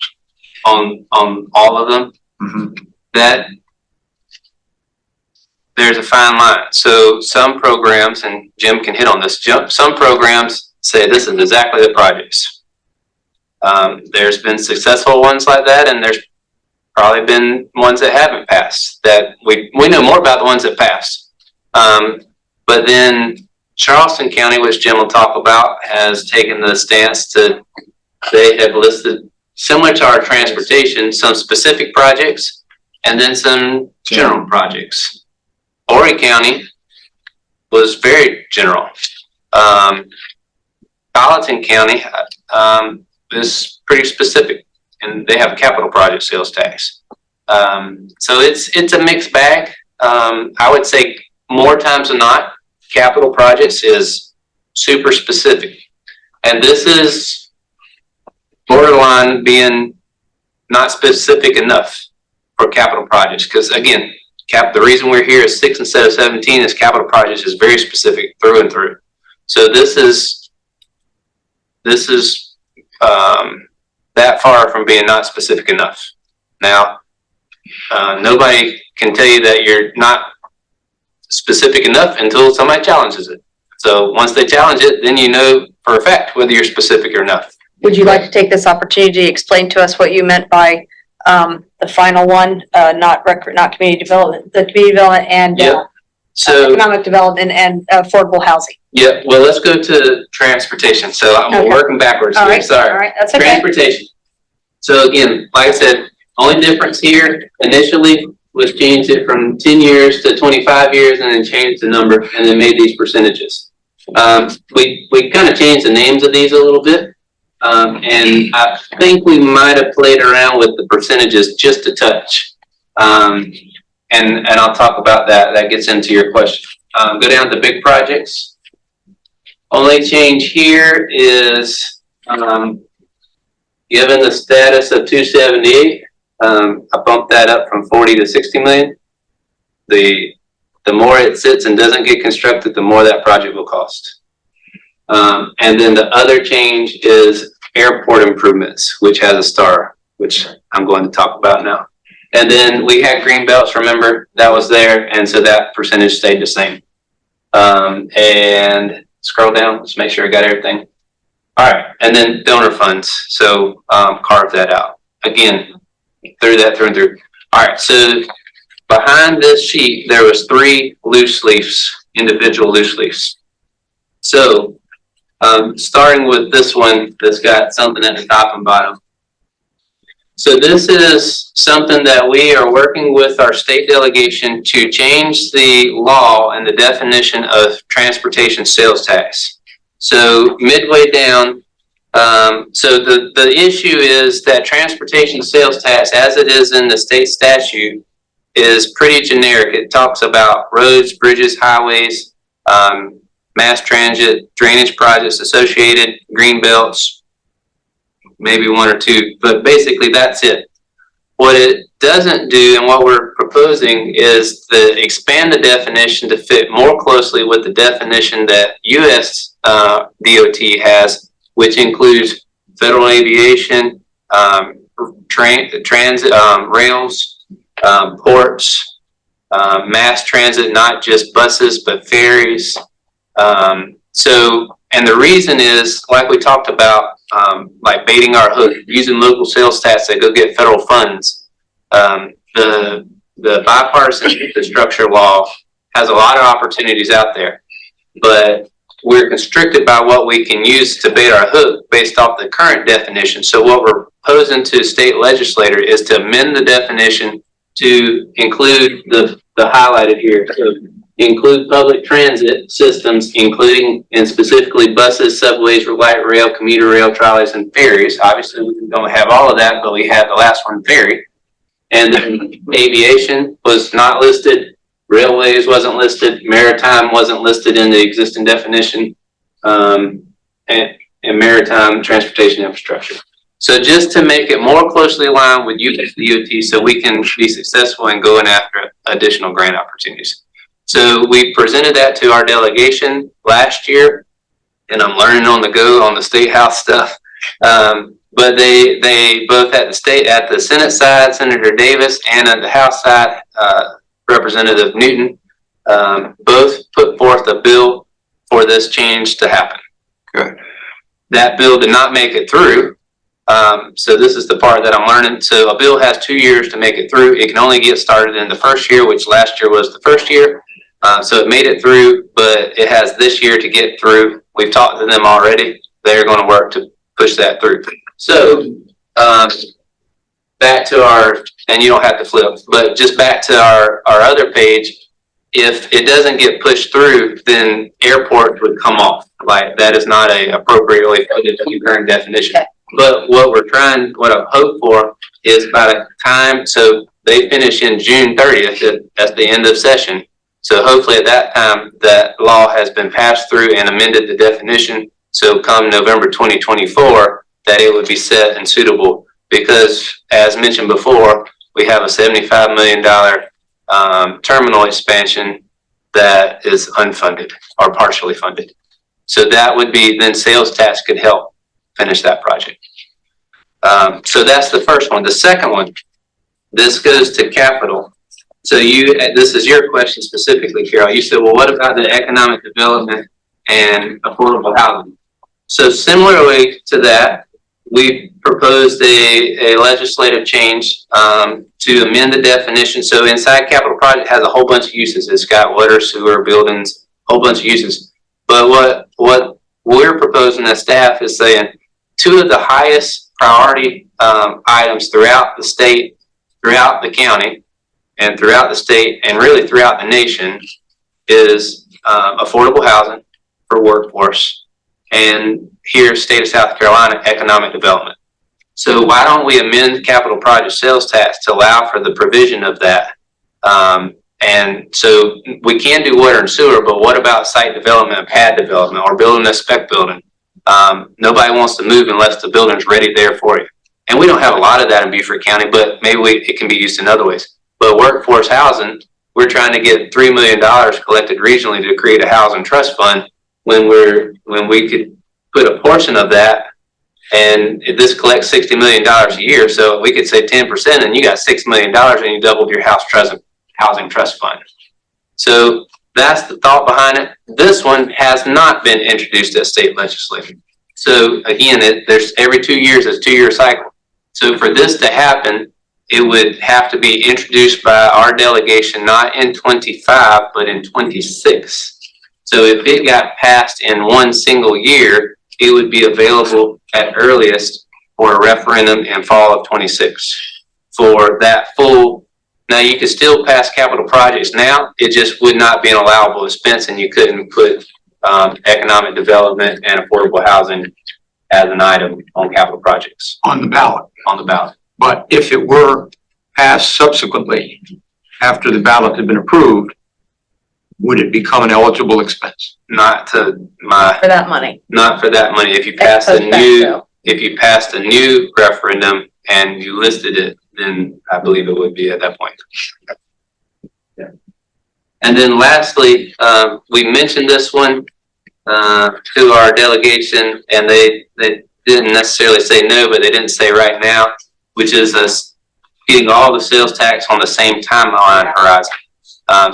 Speaker 4: On all of them?
Speaker 6: Mhm.
Speaker 4: That there's a fine line. So some programs, and Jim can hit on this, some programs say this is exactly the projects. There's been successful ones like that, and there's probably been ones that haven't passed that we know more about the ones that passed. But then Charleston County, which Jim will talk about, has taken the stance to, they have listed, similar to our transportation, some specific projects and then some general projects. Horry County was very general. Colleton County is pretty specific, and they have capital project sales tax. So it's a mixed bag. I would say more times than not, capital projects is super specific. And this is borderline being not specific enough for capital projects. Because again, the reason we're here is 6 instead of 17 is capital projects is very specific through and through. So this is that far from being not specific enough. Now, nobody can tell you that you're not specific enough until somebody challenges it. So once they challenge it, then you know for a fact whether you're specific or not.
Speaker 5: Would you like to take this opportunity to explain to us what you meant by the final one, not community development, the community development and
Speaker 4: Yep. So
Speaker 5: economic development and affordable housing?
Speaker 4: yeah, well, let's go to transportation. So I'm
Speaker 5: Okay.
Speaker 4: working backwards
Speaker 5: All
Speaker 4: here.
Speaker 5: right,
Speaker 4: Sorry.
Speaker 5: all right, that's okay.
Speaker 4: Transportation. So again, like I said, only difference here initially was changed it from 10 years to 25 years and then changed the number and then made these percentages. We kind of changed the names of these a little bit. And I think we might have played around with the percentages just a touch. And I'll talk about that. That gets into your question. Go down to big projects. Only change here is, given the status of 278, I bumped that up from 40 to 60 million. The more it sits and doesn't get constructed, the more that project will cost. And then the other change is airport improvements, which has a star, which I'm going to talk about now. And then we had green belts, remember, that was there, and so that percentage stayed the same. And scroll down, let's make sure I got everything. All right, and then donor funds, so carve that out. Again, through that through and through. All right, so behind this sheet, there was 3 loose leaves, individual loose leaves. So starting with this one that's got something at the top and bottom. So this is something that we are working with our state delegation to change the law and the definition of transportation sales tax. So midway down, so the issue is that transportation sales tax, as it is in the state statute, is pretty generic. It talks about roads, bridges, highways, mass transit, drainage projects associated, green belts, maybe 1 or 2, but basically that's it. What it doesn't do and what we're proposing is to expand the definition to fit more closely with the definition that US DOT has, which includes federal aviation, transit, rails, ports, mass transit, not just buses, but ferries. And the reason is, like we talked about, like baiting our hook, using local sales tax to go get federal funds. The bipartisan infrastructure law has a lot of opportunities out there, but we're constricted by what we can use to bait our hook based off the current definition. So what we're proposing to state legislator is to amend the definition to include the highlighted here. So include public transit systems, including and specifically buses, subways, light rail, commuter rail, trolleys, and ferries. Obviously, we don't have all of that, but we have the last one, ferry. And then aviation was not listed, railways wasn't listed, maritime wasn't listed in the existing definition, and maritime transportation infrastructure. So just to make it more closely aligned with US DOT so we can be successful in going after additional grant opportunities. So we presented that to our delegation last year, and I'm learning on the go on the State House stuff. But they both at the Senate side, Senator Davis, and at the House side, Representative Newton, both put forth a bill for this change to happen.
Speaker 2: Good.
Speaker 4: That bill did not make it through. So this is the part that I'm learning. So a bill has 2 years to make it through. It can only get started in the first year, which last year was the first year. So it made it through, but it has this year to get through. We've talked to them already. They're going to work to push that through. So back to our, and you don't have to flip, but just back to our other page, if it doesn't get pushed through, then airport would come off. Like that is not a appropriately funded current definition.
Speaker 5: Okay.
Speaker 4: But what I hope for is by the time, so they finish in June 30th, that's the end of session. So hopefully at that time, that law has been passed through and amended the definition. So come November 2024, that it would be set and suitable. Because as mentioned before, we have a $75 million terminal expansion that is unfunded or partially funded. So that would be, then sales tax could help finish that project. So that's the first one. The second one, this goes to capital. So this is your question specifically, Carol. You said, well, what about the economic development and affordable housing? So similarly to that, we proposed a legislative change to amend the definition. So inside capital project has a whole bunch of uses. It's got water, sewer, buildings, a whole bunch of uses. But what we're proposing as staff is saying 2 of the highest priority items throughout the state, throughout the county, and throughout the state, and really throughout the nation, is affordable housing for workforce and here, state of South Carolina, economic development. So why don't we amend capital project sales tax to allow for the provision of that? And so we can do water and sewer, but what about site development, pad development, or building a spec building? Nobody wants to move unless the building's ready there for you. And we don't have a lot of that in Beaufort County, but maybe it can be used in other ways. But workforce housing, we're trying to get $3 million collected regionally to create a housing trust fund when we could put a portion of that, and this collects $60 million a year. So we could say 10% and you got $6 million and you doubled your housing trust fund. So that's the thought behind it. This one has not been introduced at state legislature. So again, there's every 2 years, it's a 2-year cycle. So for this to happen, it would have to be introduced by our delegation, not in 25, but in 26. So if it got passed in one single year, it would be available at earliest for a referendum in fall of 26 for that full. Now you could still pass capital projects now, it just would not be an allowable expense, and you couldn't put economic development and affordable housing as an item on capital projects
Speaker 2: On the ballot.
Speaker 4: on the ballot.
Speaker 2: But if it were passed subsequently, after the ballot had been approved, would it become an eligible expense?
Speaker 4: Not
Speaker 5: For that money.
Speaker 4: not for that money. If you passed a new referendum and you listed it, then I believe it would be at that point. Yeah. And then lastly, we mentioned this one to our delegation, and they didn't necessarily say no, but they didn't say right now, which is us getting all the sales tax on the same timeline horizon.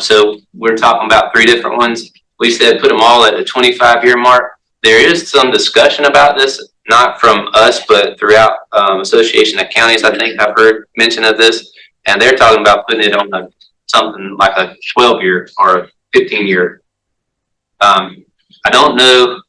Speaker 4: So we're talking about 3 different ones. We said put them all at the 25-year mark. There is some discussion about this, not from us, but throughout Association of Counties. I think I've heard mention of this, and they're talking about putting it on something like a 12-year or a 15-year. I don't know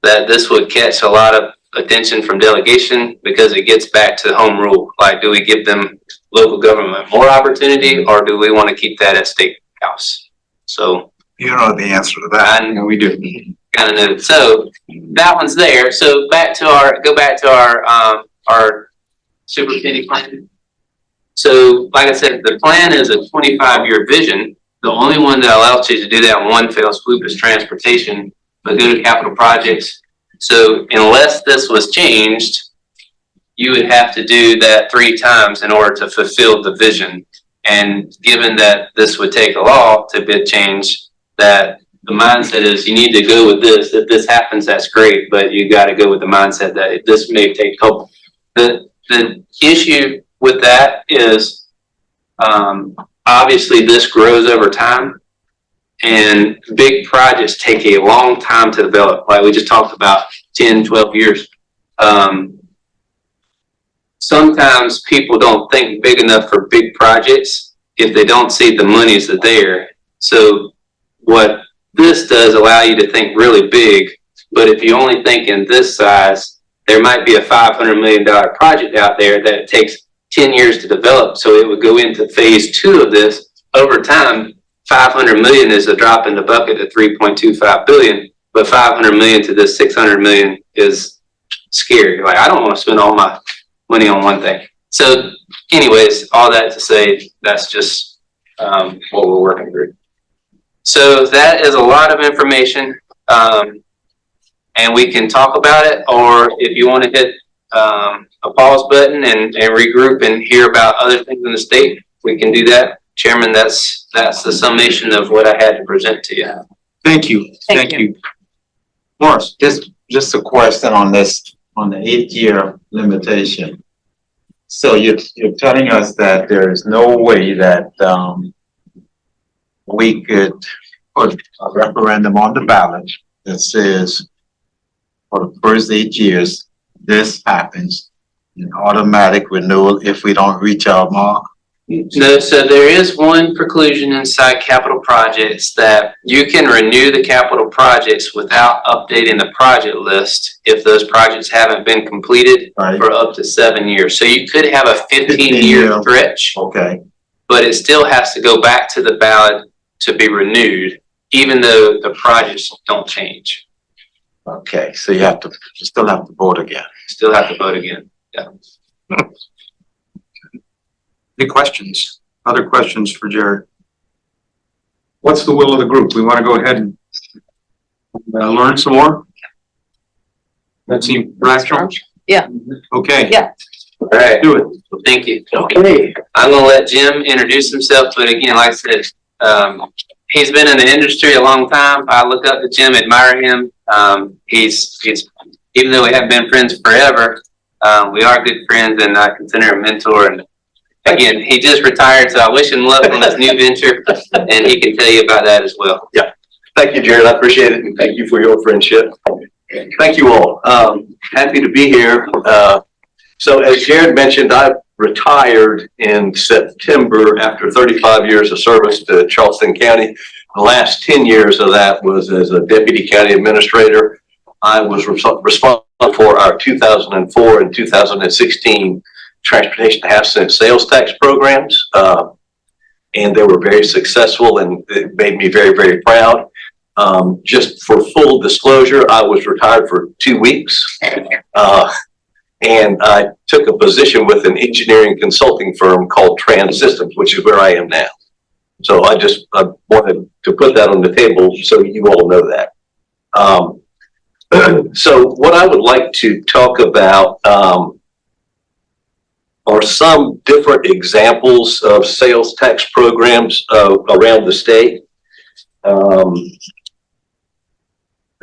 Speaker 4: that this would catch a lot of attention from delegation, because it gets back to home rule. Like, do we give them local government more opportunity, or do we want to keep that at state house? So
Speaker 6: You know the answer to that.
Speaker 4: I
Speaker 2: No, we do.
Speaker 4: kind of know. So that one's there. So go back to our super penny plan. So like I said, the plan is a 25-year vision. The only one that allows you to do that in one fell swoop is transportation, but go to capital projects. So unless this was changed, you would have to do that 3 times in order to fulfill the vision. And given that this would take a law to be changed, that the mindset is you need to go with this. If this happens, that's great, but you got to go with the mindset that this may take a couple. The issue with that is obviously this grows over time, and big projects take a long time to develop. Like we just talked about, 10, 12 years. Sometimes people don't think big enough for big projects if they don't see the monies are there. So what this does allow you to think really big, but if you only think in this size, there might be a $500 million project out there that it takes 10 years to develop. So it would go into phase 2 of this. Over time, 500 million is a drop in the bucket at 3.25 billion, but 500 million to this 600 million is scary. Like, I don't want to spend all my money on one thing. So anyways, all that to say, that's just what we're working through. So that is a lot of information, and we can talk about it, or if you want to hit a pause button and regroup and hear about other things in the state, we can do that. Chairman, that's the summation of what I had to present to you.
Speaker 2: Thank you.
Speaker 5: Thank you.
Speaker 2: Morris.
Speaker 3: Just a question on this, on the 8-year limitation. So you're telling us that there is no way that we could put a referendum on the ballot that says for the first 8 years, this happens, an automatic renewal if we don't reach our mark?
Speaker 4: No, so there is one preclusion inside capital projects that you can renew the capital projects without updating the project list if those projects haven't been completed
Speaker 3: Right.
Speaker 4: for up to 7 years. So you could have a 15-year stretch,
Speaker 3: Okay,
Speaker 4: but it still has to go back to the ballot to be renewed, even though the projects don't change.
Speaker 3: Okay, so you still have to vote again.
Speaker 4: Still have to vote again.
Speaker 2: Any questions? Other questions for Jared? What's the will of the group? We want to go ahead and learn some more? That seems rational?
Speaker 5: Yeah.
Speaker 2: Okay.
Speaker 5: Yeah.
Speaker 4: All right.
Speaker 2: Do it.
Speaker 4: Well, thank you.
Speaker 2: Okay.
Speaker 4: I'm gonna let Jim introduce himself, but again, like I said, he's been in the industry a long time. I look up to Jim, admire him. He's even though we haven't been friends forever, we are good friends, and I consider him a mentor. And again, he just retired, so I wish him luck on this new venture, and he can tell you about that as well.
Speaker 7: Thank you, Jared. I appreciate it, and thank you for your friendship. Thank you all. Happy to be here. So as Jared mentioned, I retired in September after 35 years of service to Charleston County. The last 10 years of that was as a deputy county administrator. I was responsible for our 2004 and 2016 transportation half-cent sales tax programs. And they were very successful, and it made me very, very proud. Just for full disclosure, I was retired for 2 weeks. And I took a position with an engineering consulting firm called Trans Systems, which is where I am now. So I wanted to put that on the table so you all know that. So what I would like to talk about are some different examples of sales tax programs around the state.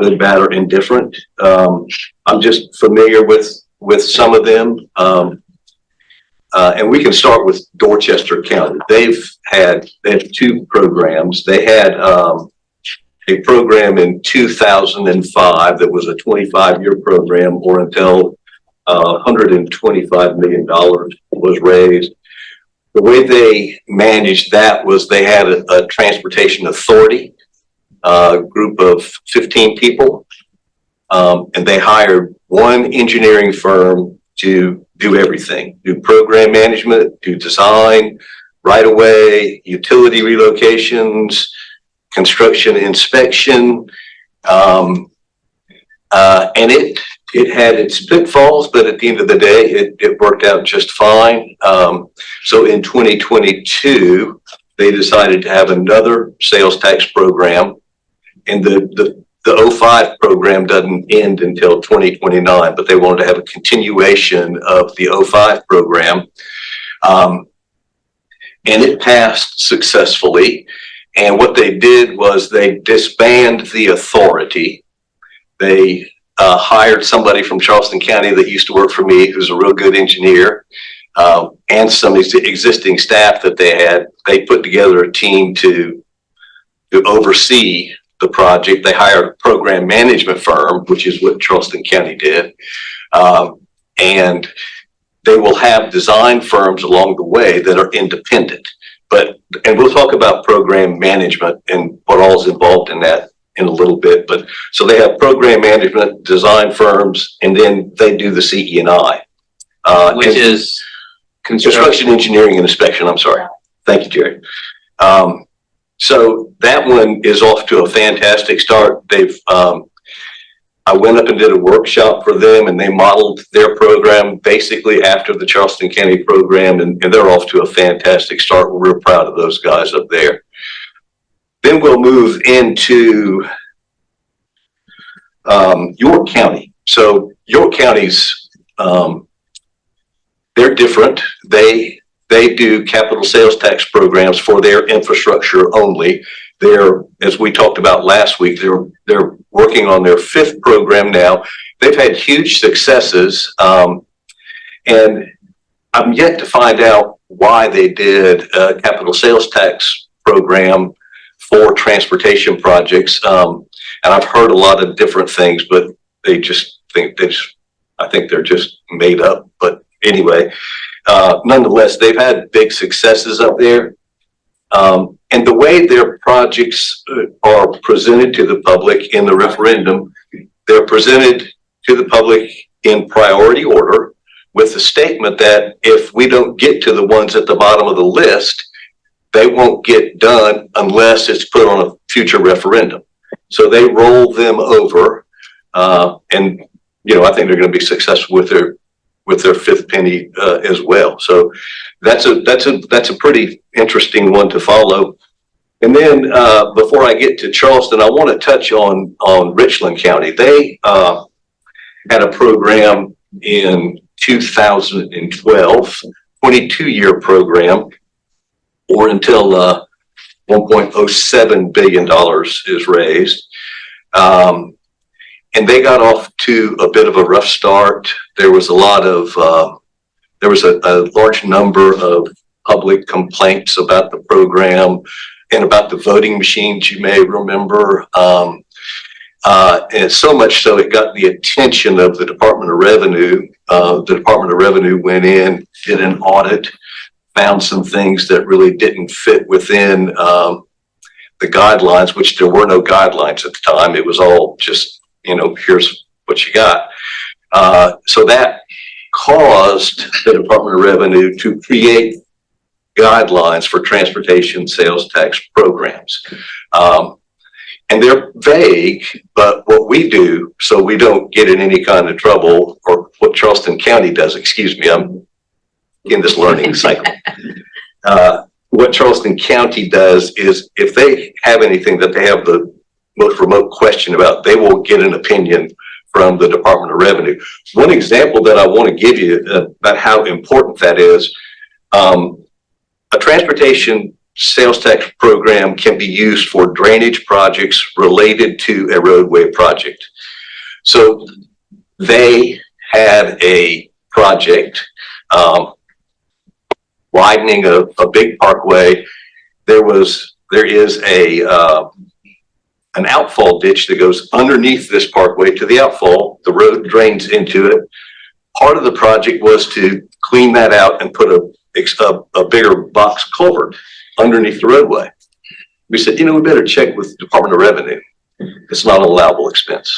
Speaker 7: Good, bad, or indifferent. I'm just familiar with some of them. And we can start with Dorchester County. They have 2 programs. They had a program in 2005 that was a 25-year program, or until $125 million was raised. The way they managed that was they had a transportation authority, group of 15 people, and they hired one engineering firm to do everything, do program management, do design, right-of-way, utility relocations, construction inspection, and it had its pitfalls, but at the end of the day, it worked out just fine. So in 2022, they decided to have another sales tax program, and the 05 program doesn't end until 2029, but they wanted to have a continuation of the 05 program. And it passed successfully. And what they did was they disbanded the authority. They hired somebody from Charleston County that used to work for me, who's a real good engineer, and some existing staff that they had. They put together a team to oversee the project. They hired a program management firm, which is what Charleston County did. And they will have design firms along the way that are independent. And we'll talk about program management and what all is involved in that in a little bit. But so they have program management, design firms, and then they do the CE&I.
Speaker 4: Which is
Speaker 7: construction engineering and inspection. I'm sorry. Thank you, Jerry. So that one is off to a fantastic start. I went up and did a workshop for them, and they modeled their program basically after the Charleston County program, and they're off to a fantastic start. We're real proud of those guys up there. Then we'll move into York County. So York County's, they're different. They do capital sales tax programs for their infrastructure only. They're, as we talked about last week, they're working on their 5th program now. They've had huge successes, and I'm yet to find out why they did a capital sales tax program for transportation projects. And I've heard a lot of different things, but they just think I think they're just made up. But anyway, nonetheless, they've had big successes up there. And the way their projects are presented to the public in the referendum, they're presented to the public in priority order with the statement that if we don't get to the ones at the bottom of the list, they won't get done unless it's put on a future referendum. So they roll them over. And, you know, I think they're going to be successful with their fifth penny, as well. So that's a pretty interesting one to follow. And then, before I get to Charleston, I want to touch on Richland County. They, had a program in 2012, 22-year program, or until, $1.07 billion is raised. And they got off to a bit of a rough start. There was a lot of, there was a large number of public complaints about the program and about the voting machines, you may remember. And so much so it got the attention of the Department of Revenue. The Department of Revenue went in, did an audit, found some things that really didn't fit within the guidelines, which there were no guidelines at the time. It was all just, you know, here's what you got. So that caused the Department of Revenue to create guidelines for transportation sales tax programs. And they're vague, but what we do, so we don't get in any kind of trouble, or what Charleston County does, excuse me, I'm in this learning cycle. What Charleston County does is if they have anything that they have the most remote question about, they will get an opinion from the Department of Revenue. One example that I want to give you about how important that is, a transportation sales tax program can be used for drainage projects related to a roadway project. So they had a project widening a big parkway. There is an outfall ditch that goes underneath this parkway to the outfall. The road drains into it. Part of the project was to clean that out and put a bigger box culvert underneath the roadway. We said, you know, we better check with the Department of Revenue. It's not an allowable expense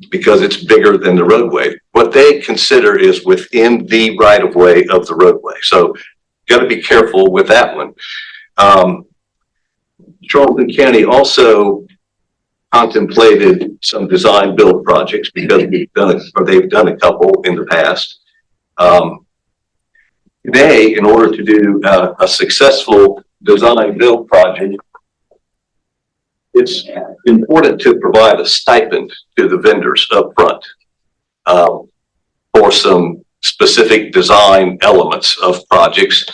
Speaker 7: because it's bigger than the roadway. What they consider is within the right of way of the roadway. So got to be careful with that one. Charleston County also contemplated some design build projects because they've done a couple in the past. Today, in order to do a successful design build project, it's important to provide a stipend to the vendors up front for some specific design elements of projects,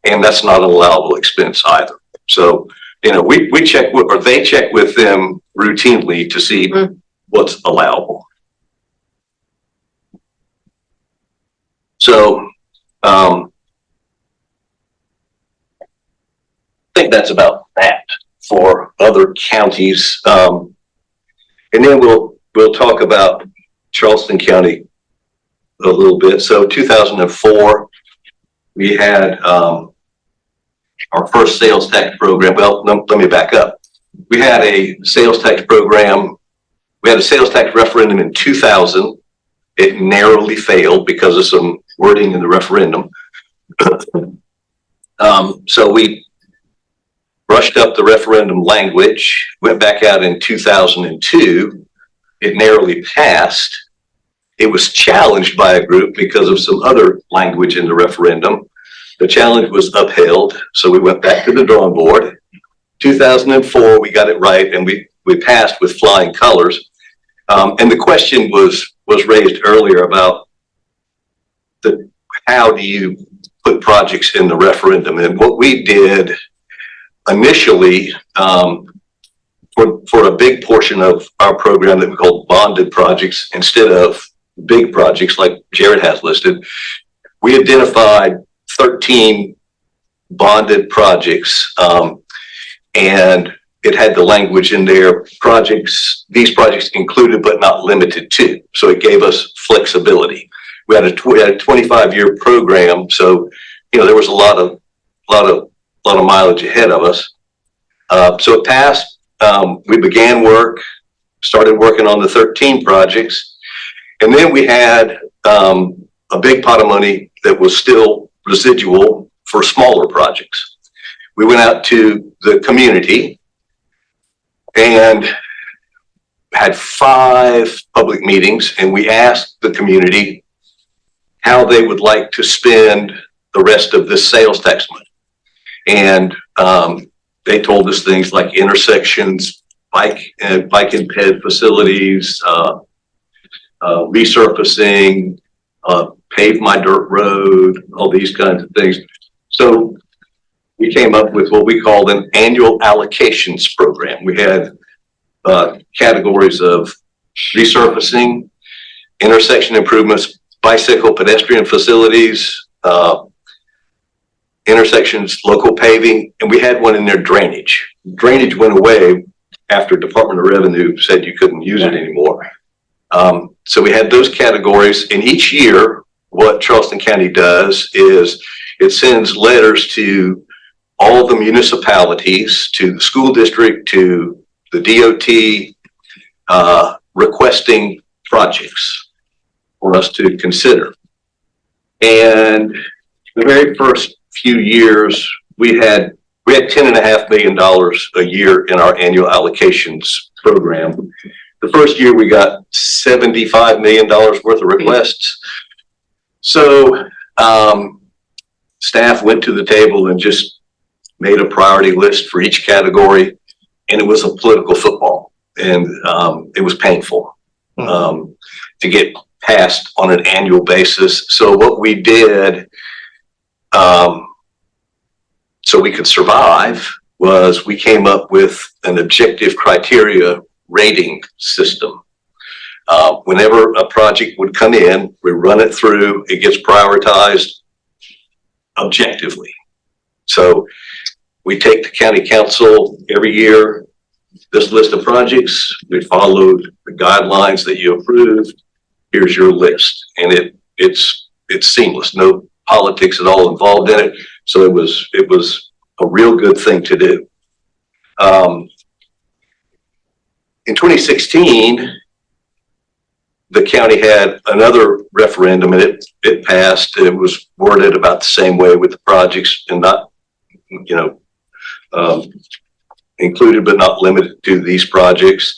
Speaker 7: and that's not an allowable expense either. So, you know, we check with, or they check with them routinely to see what's allowable. So, I think that's about that for other counties. And then we'll talk about Charleston County a little bit. So 2004, we had our first sales tax program. Well, let me back up. We had a sales tax program. We had a sales tax referendum in 2000. It narrowly failed because of some wording in the referendum. So we brushed up the referendum language, went back out in 2002. It narrowly passed. It was challenged by a group because of some other language in the referendum. The challenge was upheld, so we went back to the drawing board. 2004, we got it right, and we passed with flying colors. And the question was raised earlier about how do you put projects in the referendum? And what we did initially, for a big portion of our program that we called bonded projects, instead of big projects like Jared has listed, we identified 13 bonded projects, and it had the language in there, these projects included but not limited to. So it gave us flexibility. We had a 25-year program, so you know there was a lot of mileage ahead of us. So it passed. We began work, started working on the 13 projects, and then we had a big pot of money that was still residual for smaller projects. We went out to the community and had 5 public meetings, and we asked the community how they would like to spend the rest of this sales tax money. And they told us things like intersections, bike and ped facilities, resurfacing, pave my dirt road, all these kinds of things. So we came up with what we called an annual allocations program. We had categories of resurfacing, intersection improvements, bicycle pedestrian facilities, intersections, local paving, and we had one in there, drainage. Drainage went away after Department of Revenue said you couldn't use it anymore. So we had those categories, and each year what Charleston County does is it sends letters to all the municipalities, to the school district, to the DOT, requesting projects for us to consider. And the very first few years, we had $10.5 million a year in our annual allocations program. The first year we got $75 million worth of requests. So staff went to the table and just made a priority list for each category, and it was a political football, and it was painful to get passed on an annual basis. So what we did, so we could survive, was we came up with an objective criteria rating system. Whenever a project would come in, we run it through, it gets prioritized objectively. So we take the county council every year, this list of projects, we followed the guidelines that you approved, here's your list. And it's seamless, no politics at all involved in it. So it was a real good thing to do. In 2016, the county had another referendum, and it passed. It was worded about the same way with the projects, and not, included but not limited to these projects.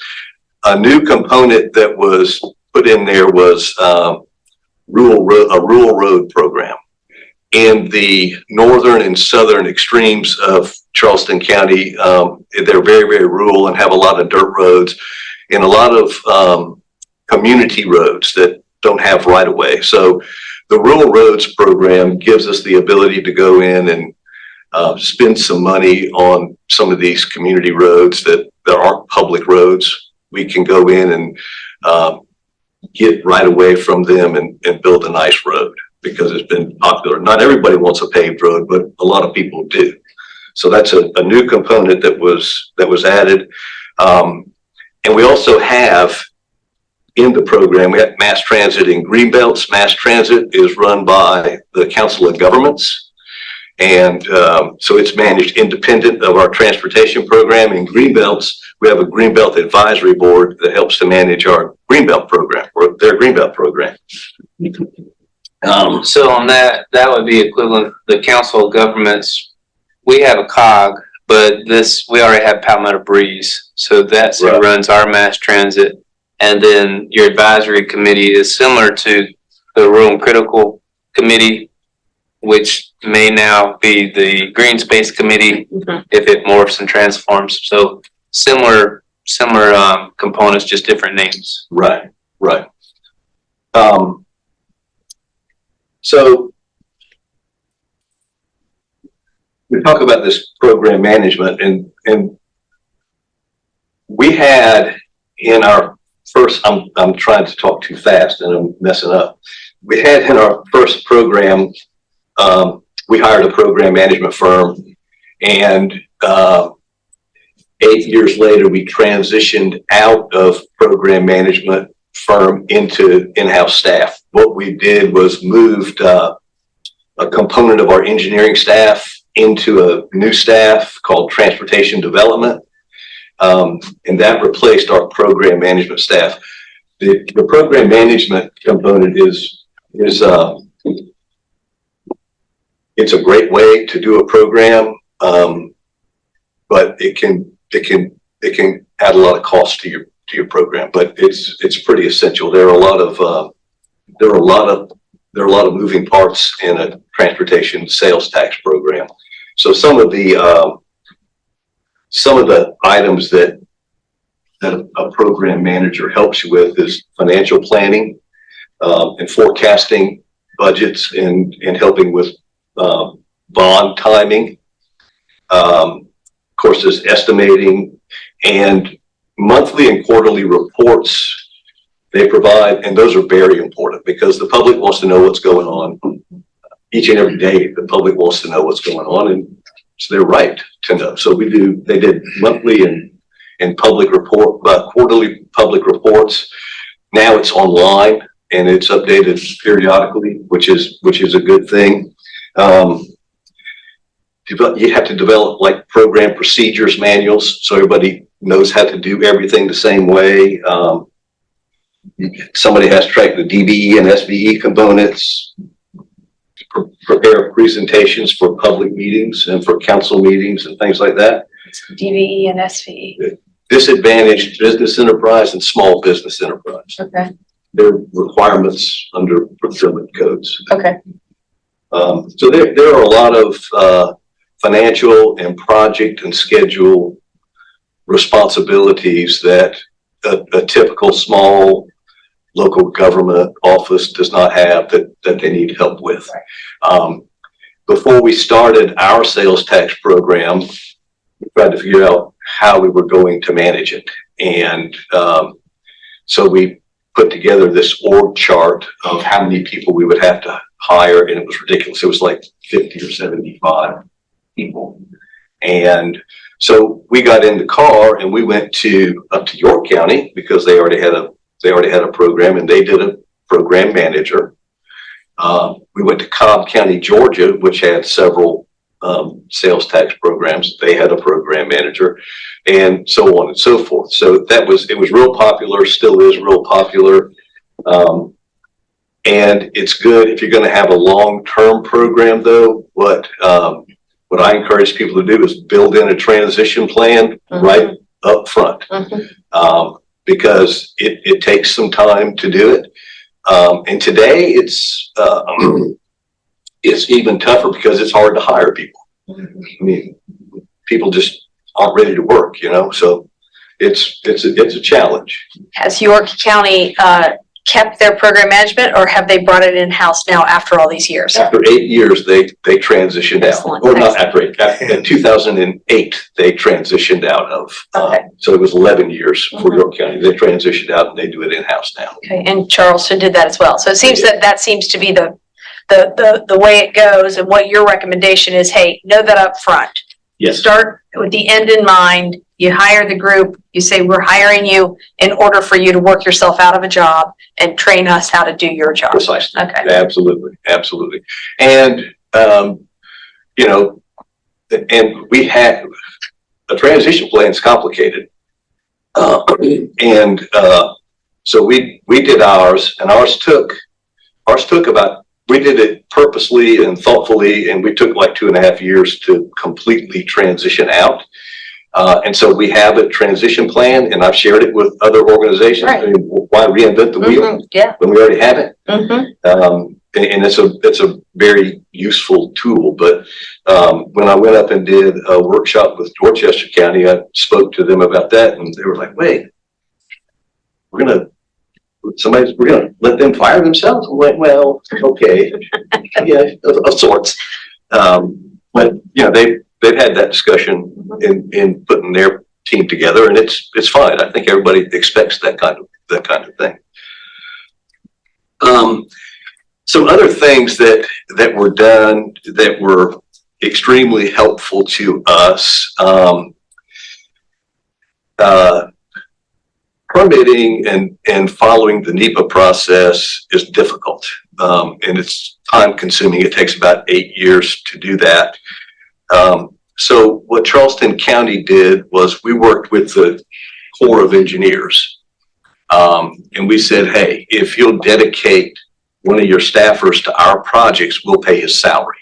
Speaker 7: A new component that was put in there was a rural road program. In the northern and southern extremes of Charleston County, they're very, very rural and have a lot of dirt roads and a lot of community roads that don't have right of way. So the rural roads program gives us the ability to go in and spend some money on some of these community roads that aren't public roads. We can go in and get right away from them and build a nice road, because it's been popular. Not everybody wants a paved road, but a lot of people do. So that's a new component that was added. And we also have in the program, we have mass transit in Greenbelts. Mass transit is run by the Council of Governments. And so it's managed independent of our transportation program. In Greenbelts, we have a Greenbelt Advisory Board that helps to manage our Greenbelt program, or their Greenbelt program.
Speaker 4: So on that would be equivalent, the Council of Governments, we have a COG, but we already have Palmetto Breeze. So that's who runs our mass transit. And then your advisory committee is similar to the Rural and Critical Committee, which may now be the Green Space Committee if it morphs and transforms. So similar components, just different names.
Speaker 7: Right. So we talk about this program management, and we had in our first, I'm trying to talk too fast and I'm messing up. We had in our first program, we hired a program management firm, and 8 years later, we transitioned out of program management firm into in-house staff. What we did was moved a component of our engineering staff into a new staff called Transportation Development, and that replaced our program management staff. The program management component is it's a great way to do a program, but it can add a lot of cost to your program, but it's pretty essential. There are a lot of moving parts in a transportation sales tax program. So some of the items that a program manager helps you with is financial planning, and forecasting budgets and helping with, bond timing. Of course, there's estimating and monthly and quarterly reports they provide, and those are very important because the public wants to know what's going on. Each and every day, the public wants to know what's going on, and so they're right to know. So they did monthly and public report, quarterly public reports. Now it's online and it's updated periodically, which is a good thing. You have to develop like program procedures manuals so everybody knows how to do everything the same way. Somebody has to track the DBE and SVE components, prepare presentations for public meetings and for council meetings and things like that.
Speaker 5: DVE and SVE.
Speaker 7: Disadvantaged business enterprise and small business enterprise.
Speaker 5: Okay.
Speaker 7: Their requirements under procurement codes.
Speaker 5: Okay.
Speaker 7: So there are a lot of financial and project and schedule responsibilities that a typical small local government office does not have that they need help with. Before we started our sales tax program, we tried to figure out how we were going to manage it. And so we put together this org chart of how many people we would have to hire, and it was ridiculous. It was like 50 or 75 people. And so we got in the car and we went up to York County because they already had a program, and they did a program manager. We went to Cobb County, Georgia, which had several sales tax programs. They had a program manager, and so on and so forth. So it was real popular, still is real popular. And it's good if you're going to have a long-term program, though. What I encourage people to do is build in a transition plan right up front, because it takes some time to do it. And today it's even tougher because it's hard to hire people. I mean, people just aren't ready to work, so it's a challenge.
Speaker 5: Has York County kept their program management, or have they brought it in-house now after all these years?
Speaker 7: After 8 years, they transitioned out.
Speaker 5: Excellent.
Speaker 7: Or not after 8, in 2008, they transitioned out of,
Speaker 5: Okay.
Speaker 7: so it was 11 years for York County. They transitioned out and they do it in-house now.
Speaker 5: Okay, and Charleston did that as well. So it seems that seems to be the way it goes, and what your recommendation is, hey, know that up front.
Speaker 7: Yes.
Speaker 5: Start with the end in mind. You hire the group, you say, we're hiring you in order for you to work yourself out of a job and train us how to do your job.
Speaker 7: Precisely.
Speaker 5: Okay.
Speaker 7: Absolutely. And, and we had a transition plan is complicated. So we did ours, and ours took about, we did it purposely and thoughtfully, and we took like 2.5 years to completely transition out. And so we have a transition plan, and I've shared it with other organizations.
Speaker 5: Right.
Speaker 7: I mean, why reinvent the wheel
Speaker 5: Yeah.
Speaker 7: when we already have it?
Speaker 5: Mm-hmm.
Speaker 7: And it's a very useful tool. But when I went up and did a workshop with Dorchester County, I spoke to them about that, and they were like, "Wait, we're gonna let them fire themselves?" I'm like, "Well, okay, yeah, of sorts." But they've had that discussion in putting their team together, and it's fine. I think everybody expects that kind of thing. Some other things that were done that were extremely helpful to us. Permitting and following the NEPA process is difficult, and it's time consuming. It takes about 8 years to do that. So what Charleston County did was we worked with the Corps of Engineers, and we said, hey, if you'll dedicate one of your staffers to our projects, we'll pay his salary.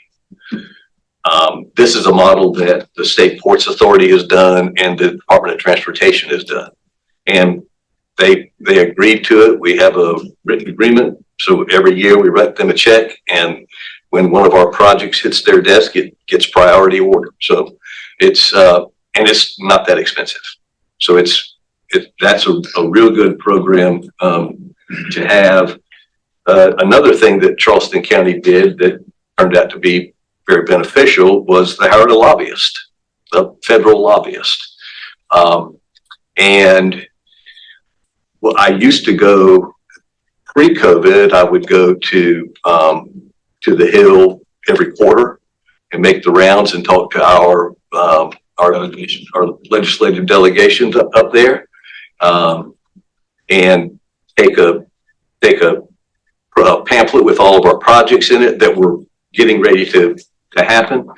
Speaker 7: This is a model that the State Ports Authority has done and the Department of Transportation has done. And they agreed to it. We have a written agreement. So every year we write them a check, and when one of our projects hits their desk, it gets priority order. So it's, and it's not that expensive. So that's a real good program, to have. Another thing that Charleston County did that turned out to be very beneficial was they hired a lobbyist, a federal lobbyist. And well, I used to go pre-COVID, I would go to the Hill every quarter and make the rounds and talk to our legislative delegations up there, and take a pamphlet with all of our projects in it that we're getting ready to happen.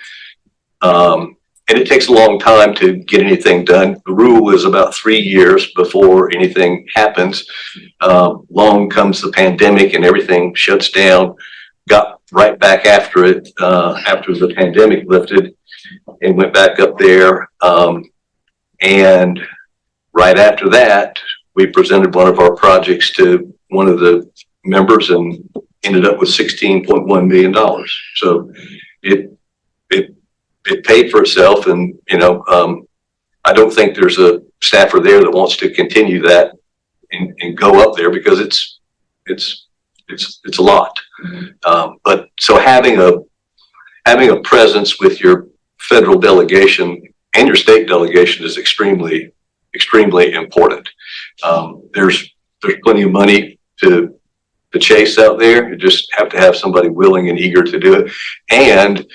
Speaker 7: And it takes a long time to get anything done. The rule is about 3 years before anything happens. Long comes the pandemic and everything shuts down. Got right back after it, after the pandemic lifted, and went back up there. And right after that, we presented one of our projects to one of the members and ended up with $16.1 million. So it paid for itself, and I don't think there's a staffer there that wants to continue that and go up there because it's a lot. But so having a presence with your federal delegation and your state delegation is extremely important. There's plenty of money to chase out there. You just have to have somebody willing and eager to do it. And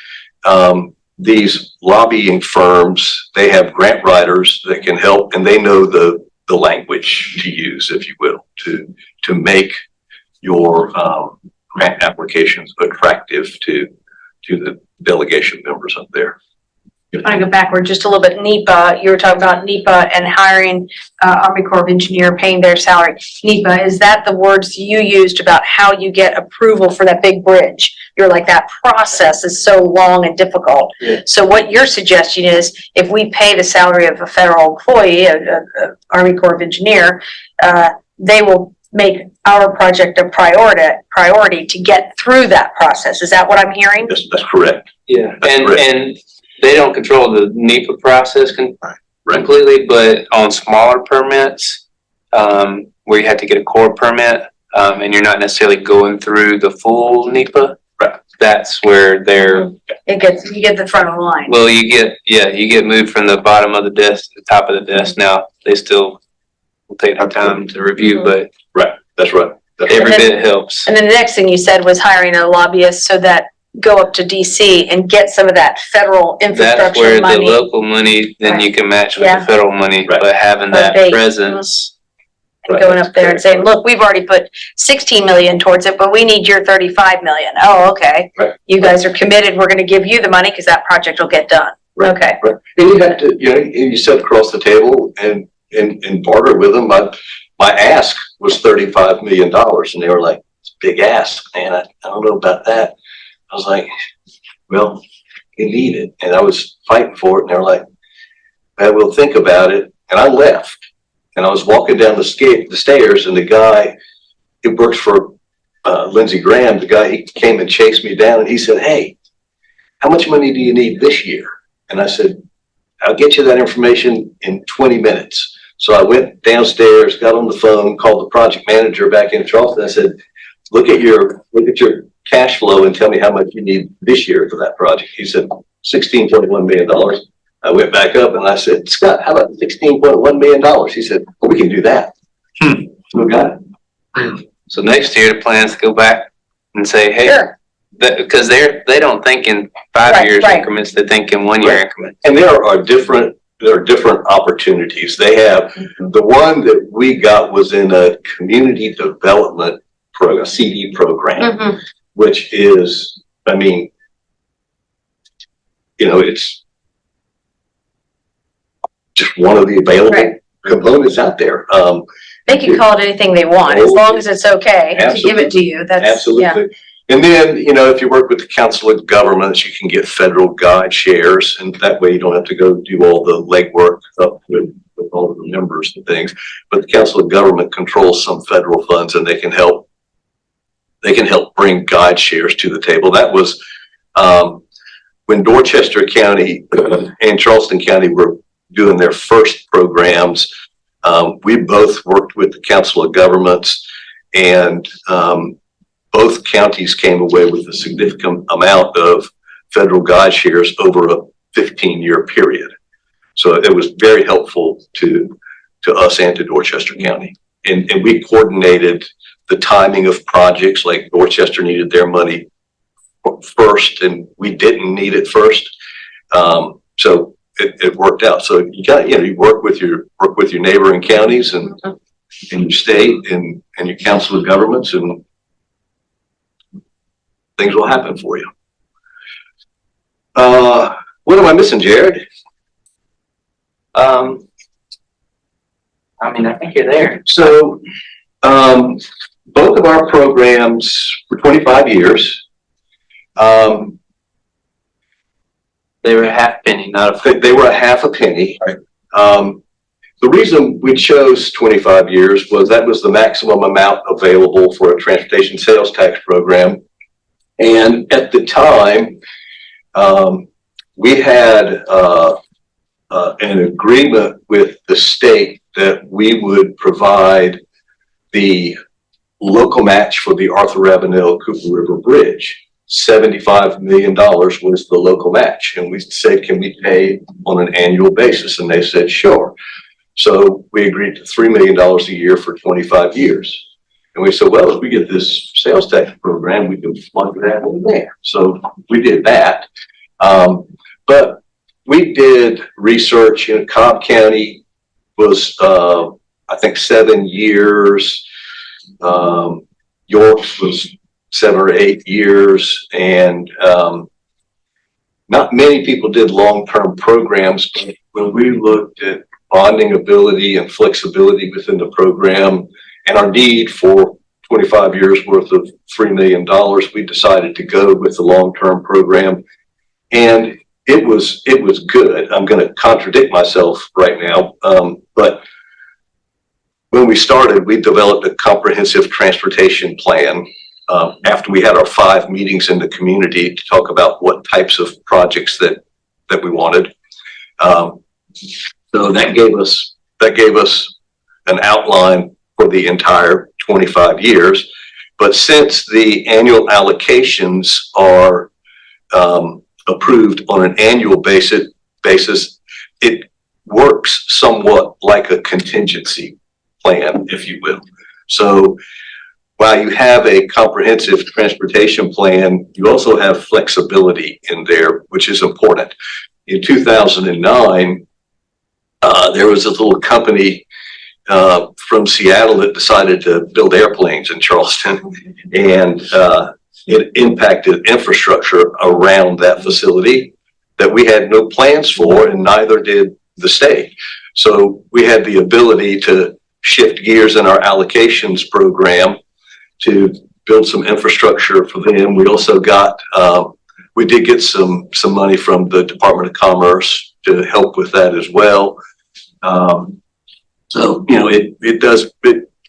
Speaker 7: these lobbying firms, they have grant writers that can help, and they know the language to use, if you will, to make your grant applications attractive to the delegation members up there.
Speaker 5: I want to go backward just a little bit. NEPA, you were talking about NEPA and hiring Army Corps of Engineer, paying their salary. NEPA, is that the words you used about how you get approval for that big bridge? You're like, that process is so long and difficult.
Speaker 7: Yeah.
Speaker 5: So what your suggestion is, if we pay the salary of a federal employee, a Army Corps of Engineer, they will make our project a priority to get through that process. Is that what I'm hearing?
Speaker 7: That's correct.
Speaker 4: Yeah,
Speaker 7: That's
Speaker 4: and,
Speaker 7: correct.
Speaker 4: and they don't control the NEPA process completely, but on smaller permits, where you have to get a core permit, and you're not necessarily going through the full NEPA, that's where you
Speaker 5: get the front of the line.
Speaker 4: well, you get moved from the bottom of the desk to the top of the desk. Now, they still will take their time to review, but
Speaker 7: Right. That's right.
Speaker 4: every
Speaker 5: And then-
Speaker 4: bit helps.
Speaker 5: And then the next thing you said was hiring a lobbyist so that go up to DC and get some of that federal
Speaker 4: That's
Speaker 5: infrastructure
Speaker 4: where the
Speaker 5: money.
Speaker 4: local money, then you can match with
Speaker 5: Yeah.
Speaker 4: the federal money,
Speaker 7: Right.
Speaker 4: but having that
Speaker 5: But they-
Speaker 4: presence.
Speaker 5: And going up there and saying, look, we've already put 16 million towards it, but we need your 35 million. Oh, okay.
Speaker 7: Right.
Speaker 5: You guys are committed. We're gonna give you the money because that project will get done.
Speaker 7: Right.
Speaker 5: Okay.
Speaker 7: Right. And you have to, you sit across the table and barter with them. My ask was $35 million, and they were like, it's a big ask, man. I don't know about that. I was like, well, you need it. And I was fighting for it, and they were like, we'll think about it. And I left. And I was walking down the stairs, and the guy who works for Lindsey Graham, the guy, he came and chased me down, and he said, hey, how much money do you need this year? And I said, I'll get you that information in 20 minutes. So I went downstairs, got on the phone, called the project manager back in Charleston. I said, look at your cash flow and tell me how much you need this year for that project. He said, $16.1 million. I went back up and I said, Scott, how about $16.1 million? He said, well, we can do that. We got it.
Speaker 4: So next year, the plan is to go back and say, hey,
Speaker 5: Sure.
Speaker 4: because they don't think in 5
Speaker 5: Right,
Speaker 4: years
Speaker 5: right.
Speaker 4: increments, they think in 1 year
Speaker 7: Right.
Speaker 4: increments.
Speaker 7: And there are different opportunities. They have, the one that we got was in a community development program, CD program,
Speaker 5: Mhm.
Speaker 7: which is, I mean, it's just one of the available
Speaker 5: Right.
Speaker 7: components out there.
Speaker 5: They can call it anything they want, as long as it's okay to give it to you. That's, yeah.
Speaker 7: Absolutely. And then, if you work with the Council of Governments, you can get federal guide shares, and that way you don't have to go do all the legwork up with with all of the members and things. But the Council of Government controls some federal funds, and they can help bring guide shares to the table. That was, when Dorchester County and Charleston County were doing their first programs, we both worked with the Council of Governments, and both counties came away with a significant amount of federal guide shares over a 15-year period. So it was very helpful to us and to Dorchester County. And we coordinated the timing of projects, like Dorchester needed their money first and we didn't need it first. So it worked out. So you got, you work with your neighboring counties and your state and your Council of Governments, and things will happen for you. What am I missing, Jared?
Speaker 4: I mean, I think you're there.
Speaker 7: So, both of our programs for 25 years,
Speaker 4: They were a half penny, not a full.
Speaker 7: they were a half a penny. The reason we chose 25 years was that was the maximum amount available for a transportation sales tax program. And at the time, we had an agreement with the state that we would provide the local match for the Arthur Ravenel Cooper River Bridge. $75 million was the local match. And we said, can we pay on an annual basis? And they said, sure. So we agreed to $3 million a year for 25 years. And we said, well, if we get this sales tax program, we can plug that in there. So we did that. But we did research in Cobb County was, I think 7 years. York was 7 or 8 years. And not many people did long-term programs. But when we looked at bonding ability and flexibility within the program and our need for 25 years worth of $3 million, we decided to go with the long-term program. And it was good. I'm going to contradict myself right now. But when we started, we developed a comprehensive transportation plan after we had our 5 meetings in the community to talk about what types of projects that we wanted. So that gave us an outline for the entire 25 years. But since the annual allocations are approved on an annual basis, it works somewhat like a contingency plan, if you will. So while you have a comprehensive transportation plan, you also have flexibility in there, which is important. In 2009, there was a little company from Seattle that decided to build airplanes in Charleston, and it impacted infrastructure around that facility that we had no plans for, and neither did the state. So we had the ability to shift gears in our allocations program to build some infrastructure for them. We also got, we did get some money from the Department of Commerce to help with that as well. So, it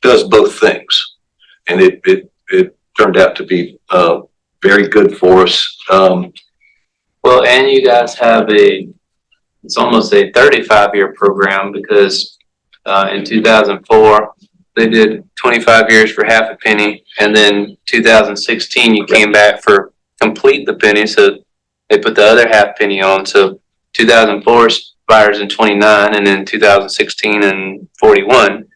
Speaker 7: does both things, and it turned out to be very good for us.
Speaker 4: Well, and you guys have it's almost a 35-year program, because in 2004, they did 25 years for half a penny. And then 2016, you came back for complete the penny. So they put the other half penny on. So 2004 expires in 29, and then 2016 and 41.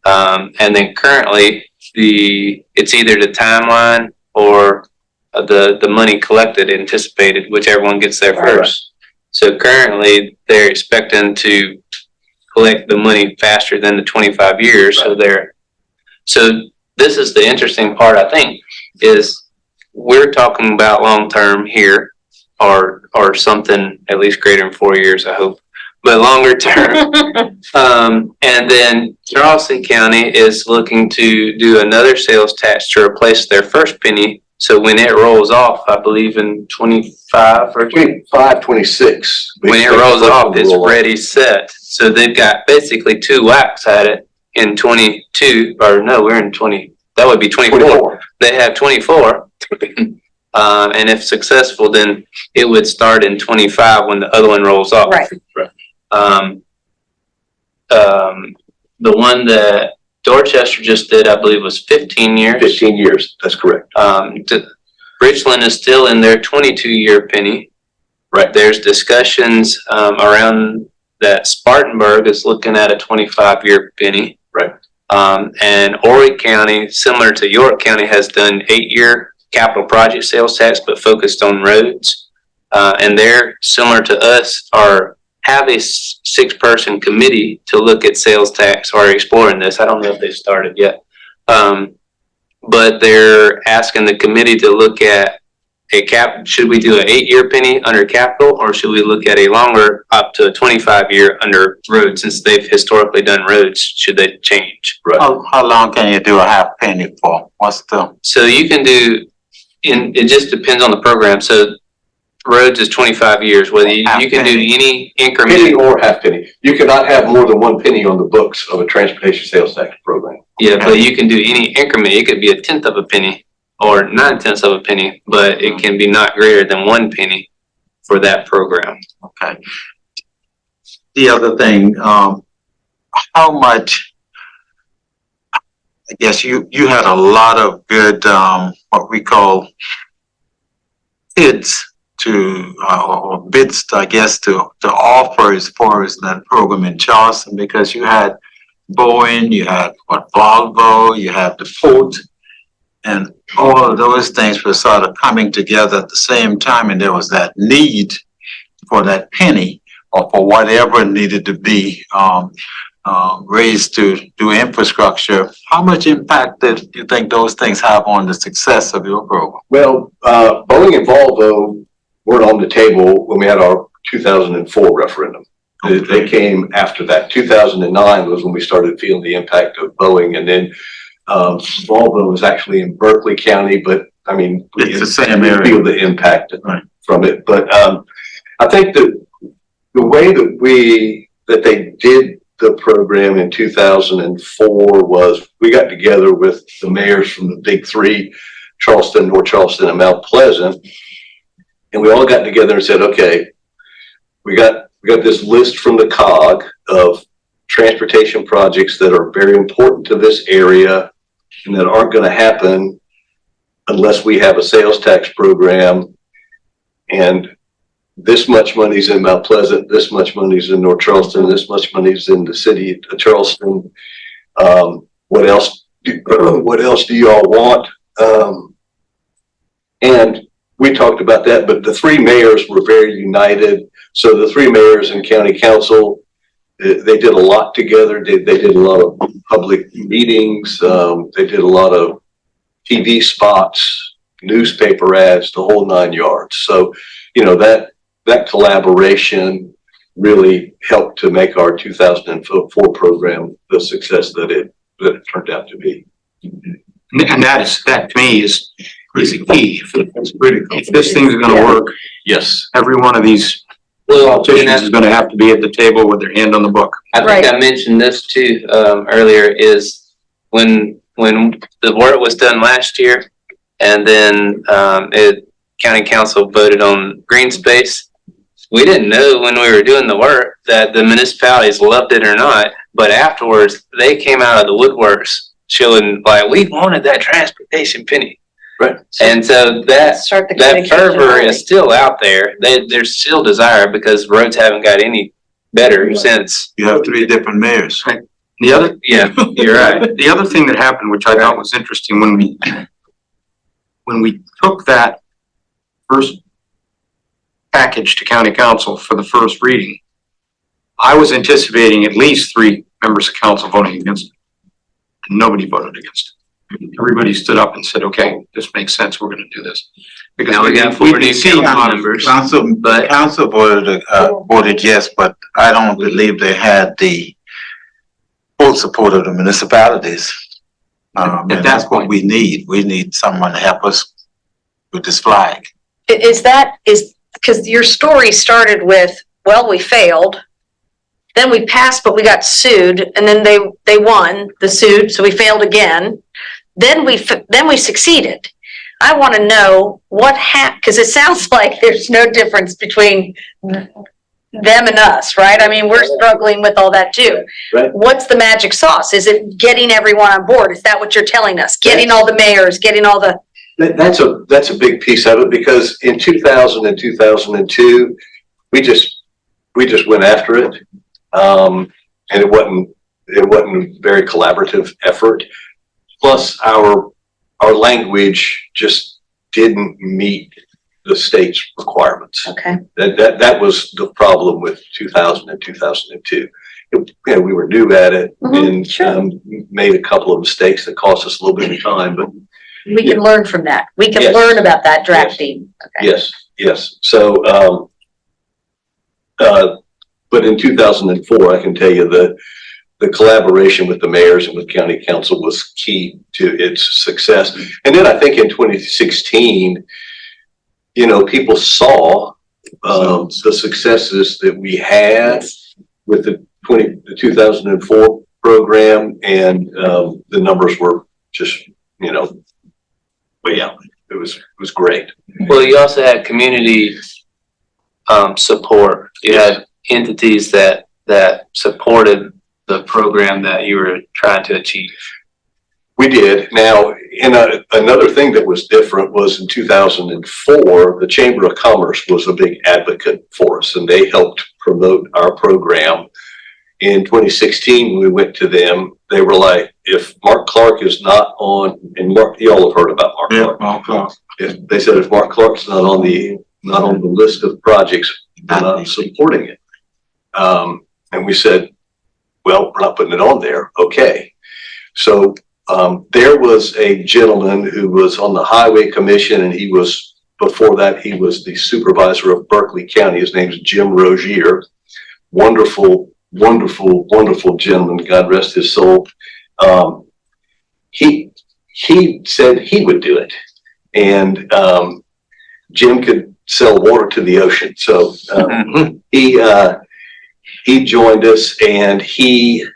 Speaker 4: And then currently it's either the timeline or the money collected anticipated, whichever one gets there first. So currently they're expecting to collect the money faster than the 25 years. So this is the interesting part, I think, is we're talking about long-term here, or something at least greater than 4 years, I hope, but longer term. And then Charleston County is looking to do another sales tax to replace their first penny. So when it rolls off, I believe in 25 or
Speaker 7: 25, 26.
Speaker 4: when it rolls off, it's ready set. So they've got basically 2 whacks at it in 22, or no, we're in 20, that would be 24. They have 24. And if successful, then it would start in 25 when the other one rolls off.
Speaker 5: Right.
Speaker 4: The one that Dorchester just did, I believe, was 15 years.
Speaker 7: 15 years, that's correct.
Speaker 4: Richland is still in their 22-year penny. Right. There's discussions around that Spartanburg is looking at a 25-year penny.
Speaker 7: Right.
Speaker 4: And Horry County, similar to York County, has done 8-year capital project sales tax, but focused on roads. And they're similar to us, have a 6-person committee to look at sales tax or exploring this. I don't know if they've started yet. But they're asking the committee to look at should we do an 8-year penny under capital, or should we look at a longer, up to a 25-year under roads, since they've historically done roads? Should they change?
Speaker 7: Right.
Speaker 3: How long can you do a half penny for? What's the,
Speaker 4: So you can do, it just depends on the program. So roads is 25 years, whether you can do any increment.
Speaker 7: Penny or half penny. You cannot have more than 1 penny on the books of a transportation sales tax program.
Speaker 4: Yeah, but you can do any increment. It could be 1/10 of a penny or 9/10 of a penny, but it can be not greater than 1 penny for that program.
Speaker 3: okay. The other thing, how much, I guess you had a lot of good, what we call bids to, or bids, I guess, to offer as far as that program in Charleston, because you had Boeing, you had Volvo, you had the Ford, and all of those things were sort of coming together at the same time, and there was that need for that penny or for whatever needed to be raised to do infrastructure. How much impact do you think those things have on the success of your program?
Speaker 7: Well, Boeing and Volvo weren't on the table when we had our 2004 referendum. They came after that. 2009 was when we started feeling the impact of Boeing, and then Volvo was actually in Berkeley County, but I mean,
Speaker 3: It's the same
Speaker 7: we
Speaker 3: area.
Speaker 7: feel the impact
Speaker 3: Right.
Speaker 7: from it. But I think that the way that they did the program in 2004 was we got together with the mayors from the big 3, Charleston, North Charleston, and Mount Pleasant, and we all got together and said, okay, we got this list from the COG of transportation projects that are very important to this area and that aren't going to happen unless we have a sales tax program. And this much money's in Mount Pleasant, this much money's in North Charleston, this much money's in the city of Charleston. What else do you all want? And we talked about that, but the 3 mayors were very united. So the 3 mayors and county council, they did a lot together. They did a lot of public meetings. They did a lot of TV spots, newspaper ads, the whole 9 yards. So, you know, that collaboration really helped to make our 2004 program the success that it turned out to be.
Speaker 2: And that to me is the key. If this thing's gonna work,
Speaker 7: Yes.
Speaker 2: every one of these politicians is gonna have to be at the table with their hand on the book.
Speaker 4: I think I mentioned this too, earlier, is when the work was done last year and then, county council voted on green space. We didn't know when we were doing the work that the municipalities loved it or not, but afterwards they came out of the woodworks showing like, we wanted that transportation penny.
Speaker 7: Right.
Speaker 4: And so that
Speaker 5: Communication
Speaker 4: fervor
Speaker 5: early.
Speaker 4: is still out there. There's still desire because roads haven't got any better since.
Speaker 3: You have 3 different mayors.
Speaker 2: The other,
Speaker 4: Yeah, you're right.
Speaker 2: the other thing that happened, which I thought was interesting, when we took that first package to county council for the first reading, I was anticipating at least 3 members of council voting against it. And nobody voted against it. Everybody stood up and said, okay, this makes sense, we're gonna do this. Because
Speaker 4: Now we got
Speaker 2: we've
Speaker 4: 40
Speaker 2: been seeing
Speaker 4: council members.
Speaker 3: Council voted yes, but I don't believe they had the full support of the municipalities. And that's what we need. We need someone to help us with this flag.
Speaker 5: Is because your story started with, well, we failed. then we passed, but we got sued, and then they won the suit, so we failed again. Then we succeeded. I want to know what happened, because it sounds like there's no difference between them and us, right? I mean, we're struggling with all that too.
Speaker 7: Right.
Speaker 5: What's the magic sauce? Is it getting everyone on board? Is that what you're telling us? Getting all the mayors, getting all the,
Speaker 7: That's a big piece of it, because in 2000 and 2002, we just went after it. And it wasn't a very collaborative effort. Plus our language just didn't meet the state's requirements.
Speaker 5: okay.
Speaker 7: That was the problem with 2000 and 2002. We were new at it and
Speaker 5: sure.
Speaker 7: made a couple of mistakes that cost us a little bit of time, but
Speaker 5: We can learn from that. We can
Speaker 7: Yes.
Speaker 5: learn about that drafting. Okay.
Speaker 7: yes. So, but in 2004, I can tell you the collaboration with the mayors and with county council was key to its success. And then I think in 2016, people saw the successes that we had with the 2004 program, and the numbers were just, way out. It was great.
Speaker 4: Well, you also had community support. You had entities that supported the program that you were trying to achieve.
Speaker 7: We did. Now, another thing that was different was in 2004, the Chamber of Commerce was a big advocate for us, and they helped promote our program. In 2016, when we went to them, they were like, if Mark Clark is not on, and you all have heard about Mark Clark. They said if Mark Clark's not on the list of projects, we're not supporting it. And we said, well, we're not putting it on there. Okay. So there was a gentleman who was on the Highway Commission, and before that, he was the supervisor of Berkeley County. His name's Jim Rozier. Wonderful gentleman. God rest his soul. He said he would do it, and Jim could sell water to the ocean. So he joined us, and he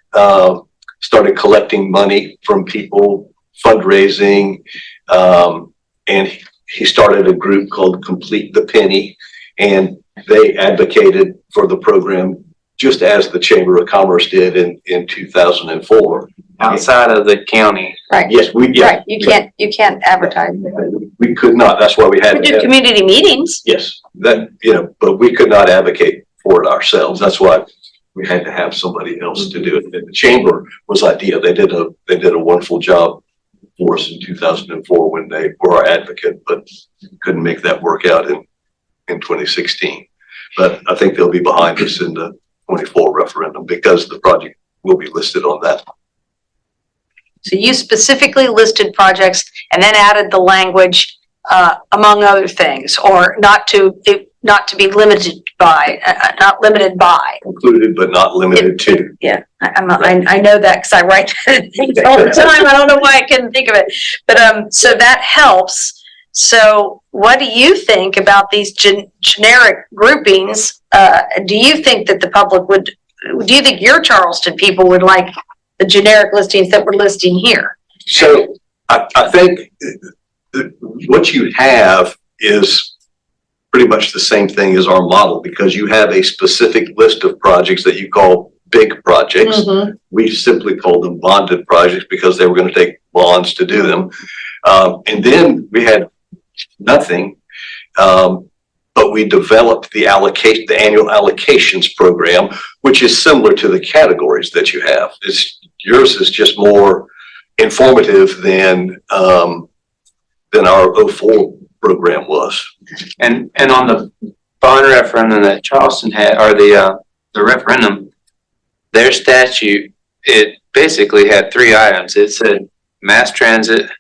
Speaker 7: started collecting money from people, fundraising, and he started a group called Complete the Penny, and they advocated for the program just as the Chamber of Commerce did in 2004.
Speaker 4: Outside of the county.
Speaker 5: Right.
Speaker 7: Yes,
Speaker 5: Right. You can't advertise.
Speaker 7: we could not. That's why we had
Speaker 5: We
Speaker 7: to
Speaker 5: do community meetings.
Speaker 7: yes, but we could not advocate for it ourselves. That's why we had to have somebody else to do it. And the chamber was ideal. They did a wonderful job for us in 2004 when they were our advocate, but couldn't make that work out in 2016. But I think they'll be behind us in the 24 referendum because the project will be listed on that.
Speaker 5: So you specifically listed projects and then added the language, among other things, or not to be limited by, not limited by.
Speaker 7: Included but not limited to.
Speaker 5: Yeah, I know that because I write things all the time. I don't know why I couldn't think of it. But, so that helps. So what do you think about these generic groupings? Do you think that the public do you think your Charleston people would like the generic listings that we're listing here?
Speaker 7: So I think what you have is pretty much the same thing as our model, because you have a specific list of projects that you call big projects.
Speaker 5: Mm-hmm.
Speaker 7: We simply call them bonded projects because they were going to take bonds to do them. And then we had nothing, but we developed the annual allocations program, which is similar to the categories that you have. Yours is just more informative than our 04 program was.
Speaker 4: And on the bond referendum that Charleston had, or the referendum, their statute, it basically had 3 items. It said mass transit,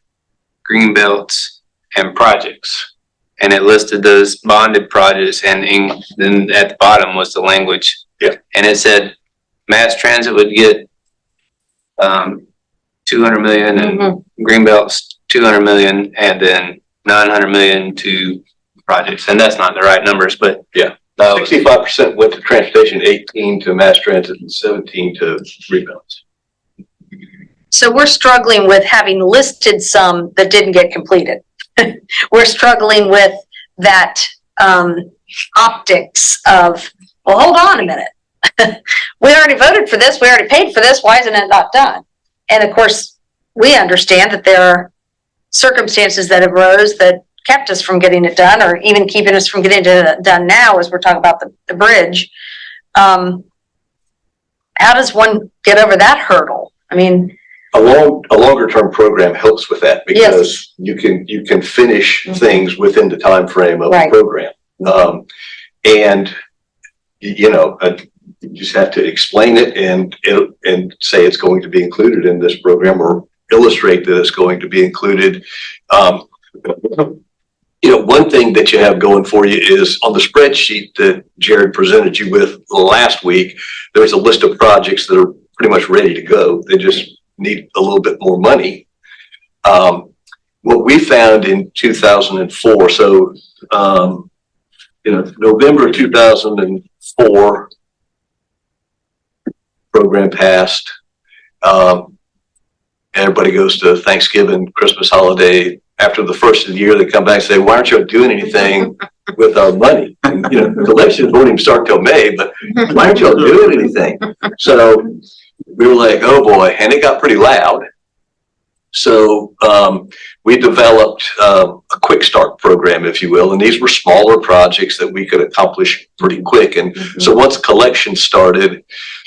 Speaker 4: green belts, and projects. And it listed those bonded projects, and then at the bottom was the language.
Speaker 7: Yeah.
Speaker 4: And it said mass transit would get 200 million, and green belts 200 million, and then 900 million to projects. And that's not the right numbers, but
Speaker 7: Yeah. Now, 65% went to transportation, 18 to mass transit, and 17 to rebounds.
Speaker 5: So we're struggling with having listed some that didn't get completed. We're struggling with that, optics of, well, hold on a minute. We already voted for this. We already paid for this. Why isn't it not done? And of course, we understand that there are circumstances that arose that kept us from getting it done, or even keeping us from getting it done now as we're talking about the bridge. How does one get over that hurdle? I mean,
Speaker 7: A longer term program helps with that because you can finish things within the time frame of the
Speaker 5: Right.
Speaker 7: program. And you just have to explain it and say it's going to be included in this program, or illustrate that it's going to be included. One thing that you have going for you is on the spreadsheet that Jared presented you with last week, there's a list of projects that are pretty much ready to go. They just need a little bit more money. What we found in 2004, so, November 2004, program passed. Everybody goes to Thanksgiving, Christmas holiday. After the first of the year, they come back and say, why aren't you doing anything with our money? And, the elections won't even start till May, but why aren't y'all doing anything? So we were like, oh boy, and it got pretty loud. So we developed a quick start program, if you will, and these were smaller projects that we could accomplish pretty quick. And so once collection started,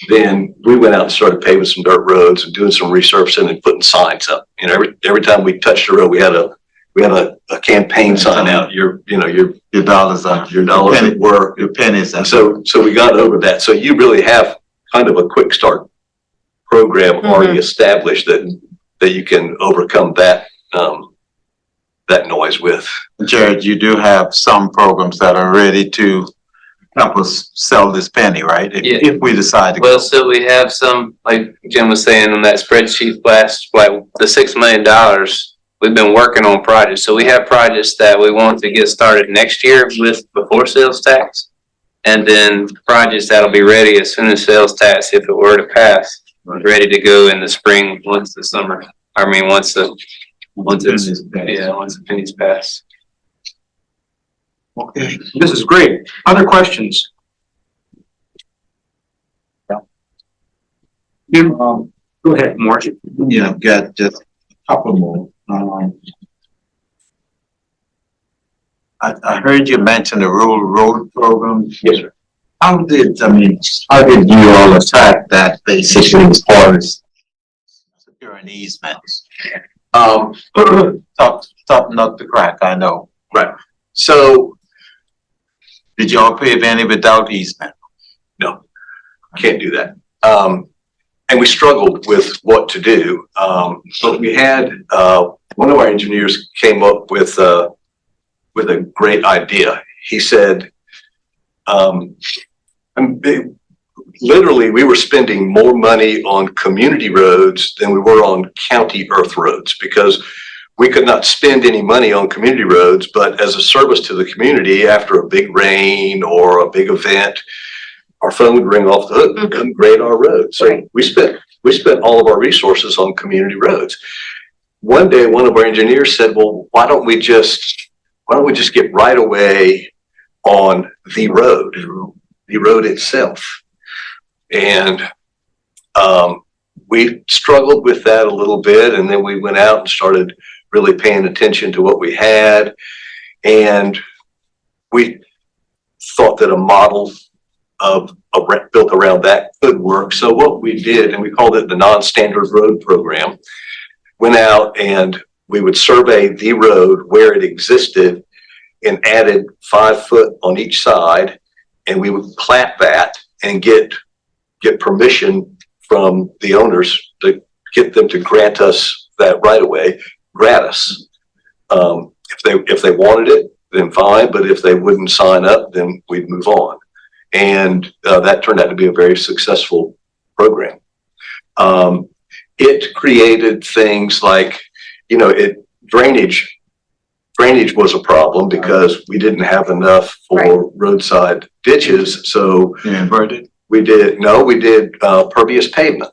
Speaker 7: then we went out and started paving some dirt roads and doing some resurfacing and putting signs up. Every time we touched a road, we had a campaign sign out. Your dollars are at work, your pennies. And so we got over that. So you really have kind of a quick start program already established that you can overcome that noise with.
Speaker 3: Jared, you do have some programs that are ready to help us sell this penny, right? If we decide to.
Speaker 4: Well, so we have some, like Jim was saying on that spreadsheet last, like the $6 million, we've been working on projects. So we have projects that we want to get started next year with before sales tax. And then projects that'll be ready as soon as sales tax, if it were to pass, ready to go in the spring, once the pennies pass.
Speaker 2: Okay, this is great. Other questions? Jim, go ahead, Mark.
Speaker 3: Yeah, I've got just a couple more. I heard you mention the rural road program.
Speaker 7: Yes, sir.
Speaker 3: How did you all attack that basically as far as securing easements? Tough nut to crack, I know.
Speaker 7: Right. So
Speaker 3: Did y'all pave any without easement?
Speaker 7: no, can't do that. And we struggled with what to do. But we had, one of our engineers came up with a great idea. He said, literally, we were spending more money on community roads than we were on county earth roads because we could not spend any money on community roads, but as a service to the community after a big rain or a big event, our phone would ring off the hook and come grade our roads. So we spent all of our resources on community roads. One day, one of our engineers said, well, why don't we just get right away on the road itself? And we struggled with that a little bit, and then we went out and started really paying attention to what we had, and we thought that a model built around that could work. So what we did, and we called it the non-standard road program, went out and we would survey the road where it existed and added 5 foot on each side, and we would plat that and get permission from the owners to get them to grant us that right away gratis. If they wanted it, then fine, but if they wouldn't sign up, then we'd move on. And that turned out to be a very successful program. It created things like, drainage drainage was a problem because we didn't have enough for roadside ditches, so
Speaker 3: You inverted?
Speaker 7: we did pervious pavement.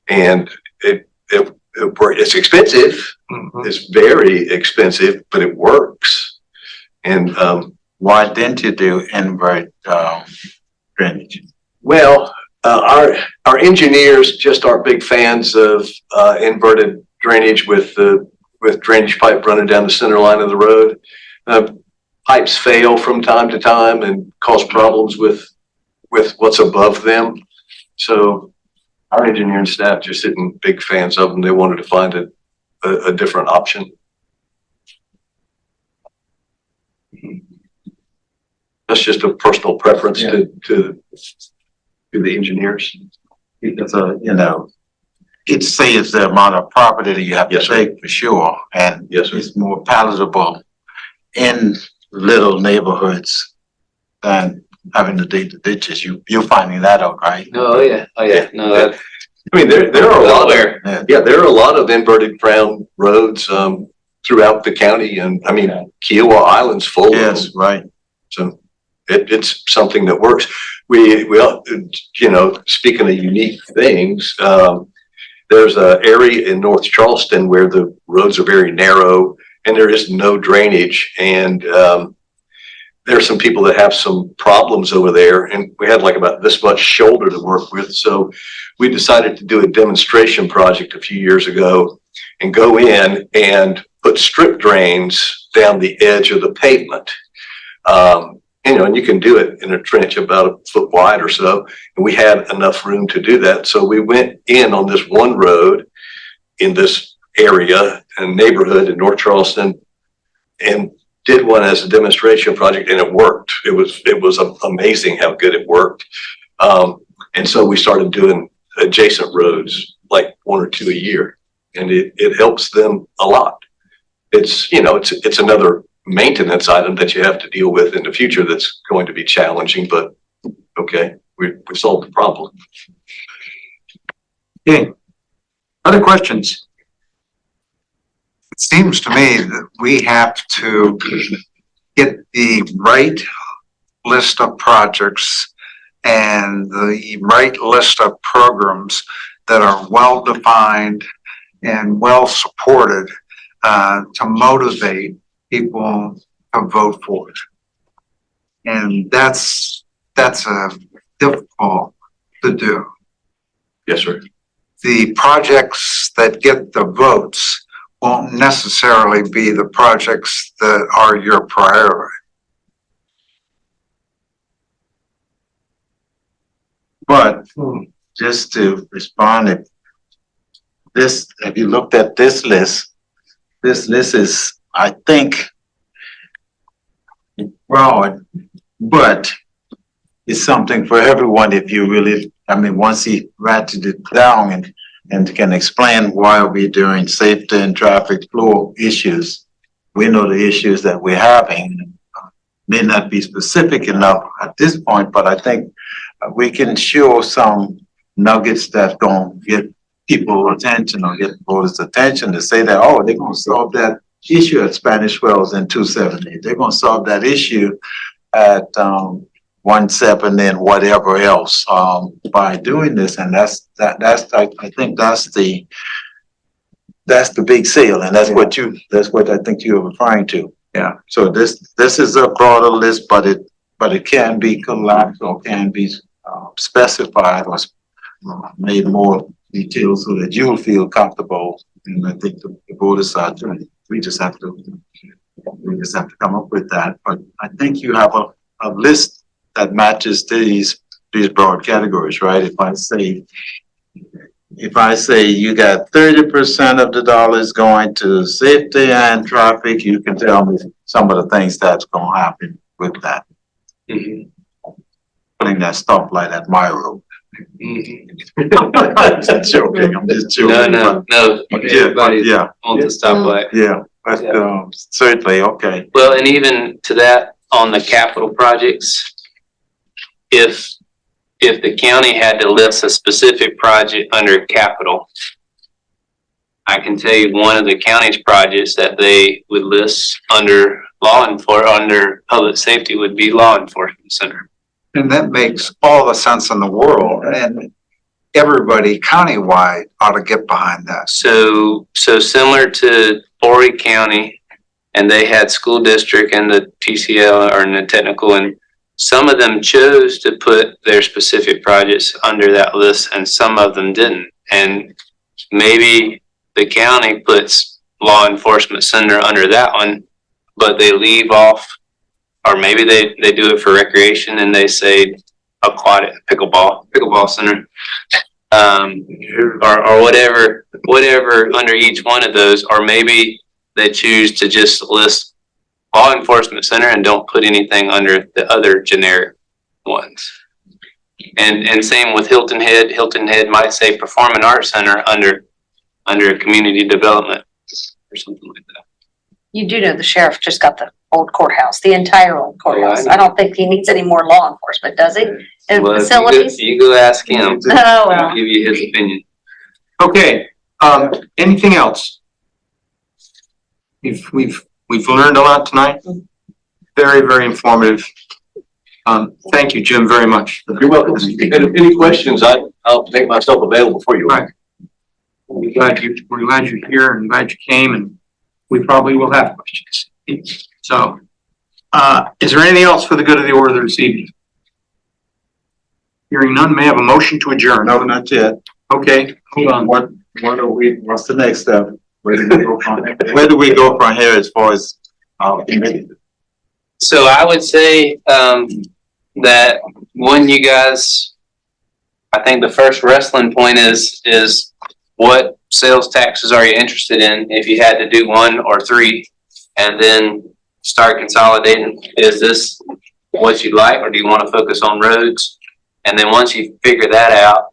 Speaker 7: And it's expensive, it's very expensive, but it works. And,
Speaker 3: Why didn't you do invert, drainage?
Speaker 7: well, our engineers just aren't big fans of, inverted drainage with drainage pipe running down the center line of the road. Pipes fail from time to time and cause problems with what's above them. So our engineering staff just isn't big fans of them. They wanted to find a different option. That's just a personal preference to the engineers.
Speaker 3: Because, you know, it saves the amount of property that you have to
Speaker 7: Yes, sir.
Speaker 3: take for sure, and
Speaker 7: Yes, sir.
Speaker 3: it's more palatable in little neighborhoods than having to dig the ditches. You're finding that out, right?
Speaker 4: Oh, yeah. No,
Speaker 7: I mean, there are a lot of,
Speaker 3: Yeah.
Speaker 7: there are a lot of inverted crown roads, throughout the county, and I mean, Kiowa Island's full of them.
Speaker 3: Yes, right.
Speaker 7: So it's something that works. We all, you know, speaking of unique things, there's an area in North Charleston where the roads are very narrow and there is no drainage. And there are some people that have some problems over there, and we had like about this much shoulder to work with. So we decided to do a demonstration project a few years ago and go in and put strip drains down the edge of the pavement. You know, and you can do it in a trench about a foot wide or so. And we had enough room to do that. So we went in on this one road in this area and neighborhood in North Charleston and did one as a demonstration project, and it worked. It was amazing how good it worked. And so we started doing adjacent roads, like 1 or 2 a year, and it helps them a lot. It's, you know, it's another maintenance item that you have to deal with in the future that's going to be challenging, but okay, we solved the problem.
Speaker 2: Okay. Other questions?
Speaker 6: It seems to me that we have to get the right list of projects and the right list of programs that are well-defined and well-supported to motivate people to vote for it. And that's difficult to do.
Speaker 7: Yes, sir.
Speaker 6: The projects that get the votes won't necessarily be the projects that are your priority.
Speaker 3: But just to respond, if you looked at this list is, I think, broad, but it's something for everyone if you really, I mean, once he ratcheted it down and can explain why we're doing safety and traffic flow issues. We know the issues that we're having. May not be specific enough at this point, but I think we can show some nuggets that's gonna get people's attention or get voters' attention to say that, oh, they're gonna solve that issue at Spanish Wells in 270. They're gonna solve that issue at 17 and whatever else by doing this, and I think that's the big sale, and that's what I think you're referring to.
Speaker 6: Yeah.
Speaker 3: So this is a broader list, but it can be collapsed or can be specified or made more detailed so that you'll feel comfortable. And I think the voters are doing. We just have to come up with that. But I think you have a list that matches these broad categories, right? If I say you got 30% of the dollars going to safety and traffic, you can tell me some of the things that's gonna happen with that.
Speaker 4: Mhm.
Speaker 3: Putting that stoplight at my road.
Speaker 4: Mhm.
Speaker 3: I'm just joking, I'm just joking.
Speaker 4: No.
Speaker 3: Yeah,
Speaker 4: Everybody
Speaker 3: yeah,
Speaker 4: wants a stoplight.
Speaker 3: yeah, but certainly, okay.
Speaker 4: Well, and even to that, on the capital projects, if the county had to list a specific project under capital, I can tell you one of the county's projects that they would list under under public safety would be law enforcement center.
Speaker 6: And that makes all the sense in the world, and everybody countywide ought to get behind that.
Speaker 4: So similar to Horry County, and they had school district and the TCL or in the technical, and some of them chose to put their specific projects under that list and some of them didn't. And maybe the county puts law enforcement center under that one, but they leave off, or maybe they do it for recreation and they say aquatic pickleball center. Or whatever under each one of those, or maybe they choose to just list law enforcement center and don't put anything under the other generic ones. And same with Hilton Head. Hilton Head might say performing arts center under community development or something like that.
Speaker 5: You do know the sheriff just got the old courthouse, the entire old courthouse. I don't think he needs any more law enforcement, does he? And
Speaker 4: Well, if
Speaker 5: facilities?
Speaker 4: You go ask him.
Speaker 5: Oh,
Speaker 4: He'll
Speaker 5: well.
Speaker 4: give you his opinion.
Speaker 2: Okay, anything else? We've learned a lot tonight. Very, very informative. Thank you, Jim, very much.
Speaker 7: You're welcome. And any questions, I'll make myself available for you.
Speaker 2: Right. We're glad you're here and glad you came, and we probably will have questions. So, is there anything else for the good of the order this evening? Hearing none, may I have a motion to adjourn?
Speaker 3: No, not yet.
Speaker 2: Okay, hold on.
Speaker 3: What's the next step? Where do we go from here? Where do we go from here as far as, committee?
Speaker 4: So I would say, that when you guys, I think the first wrestling point is what sales taxes are you interested in? If you had to do 1 or 3, and then start consolidating, is this what you like, or do you want to focus on roads? And then once you figure that out,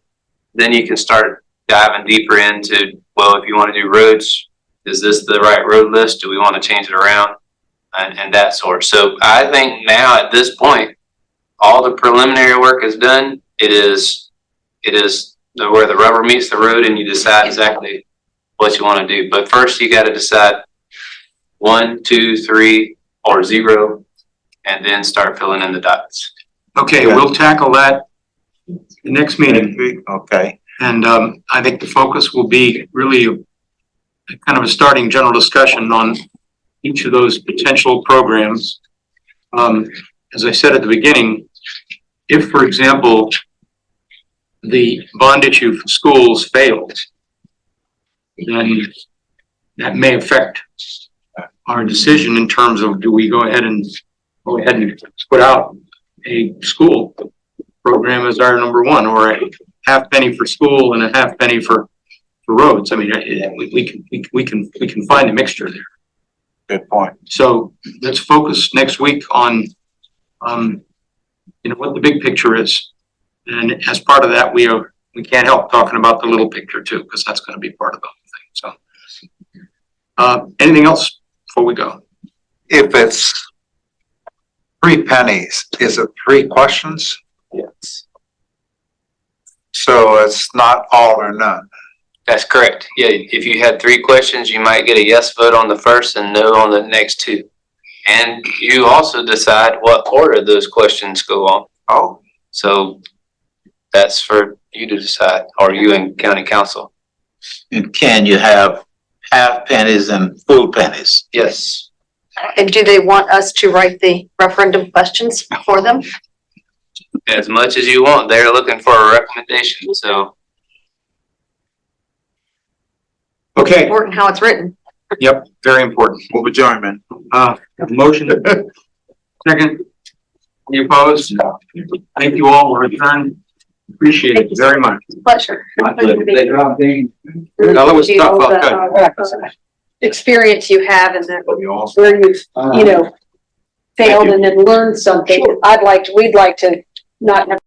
Speaker 4: then you can start diving deeper into, well, if you want to do roads, is this the right road list? Do we want to change it around? And that sort. So I think now at this point, all the preliminary work is done. It is where the rubber meets the road and you decide exactly what you want to do. But first you got to decide 1, 2, 3, or 0, and then start filling in the dots.
Speaker 2: Okay, we'll tackle that the next meeting.
Speaker 3: Okay.
Speaker 2: And I think the focus will be really kind of a starting general discussion on each of those potential programs. As I said at the beginning, if, for example, the bond issue for schools fails, then that may affect our decision in terms of, do we go ahead and put out a school program as our number 1, or a half penny for school and a half penny for roads. I mean, we can find a mixture there.
Speaker 3: Good point.
Speaker 2: So let's focus next week on, what the big picture is. And as part of that, we can't help talking about the little picture too, because that's going to be part of the whole thing. So, anything else before we go?
Speaker 6: If it's 3 pennies, is it 3 questions?
Speaker 4: Yes.
Speaker 6: So it's not all or none.
Speaker 4: That's correct. Yeah, if you had 3 questions, you might get a yes vote on the first and no on the next 2. And you also decide what order those questions go on.
Speaker 6: Oh,
Speaker 4: So that's for you to decide, or you and county council.
Speaker 3: And can you have half pennies and full pennies?
Speaker 4: Yes.
Speaker 5: And do they want us to write the referendum questions for them?
Speaker 4: As much as you want. They're looking for a recommendation, so.
Speaker 2: Okay.
Speaker 5: Important how it's written.
Speaker 2: Yep. Very important.
Speaker 3: Move adjournment.
Speaker 2: Motion. Second. Any opposed? Thank you all. We're adjourned. Appreciate it very much.
Speaker 5: Pleasure.
Speaker 2: That was tough.
Speaker 1: Experience you have and that
Speaker 3: Awesome.
Speaker 1: where you've, failed and then learned something. We'd like to not have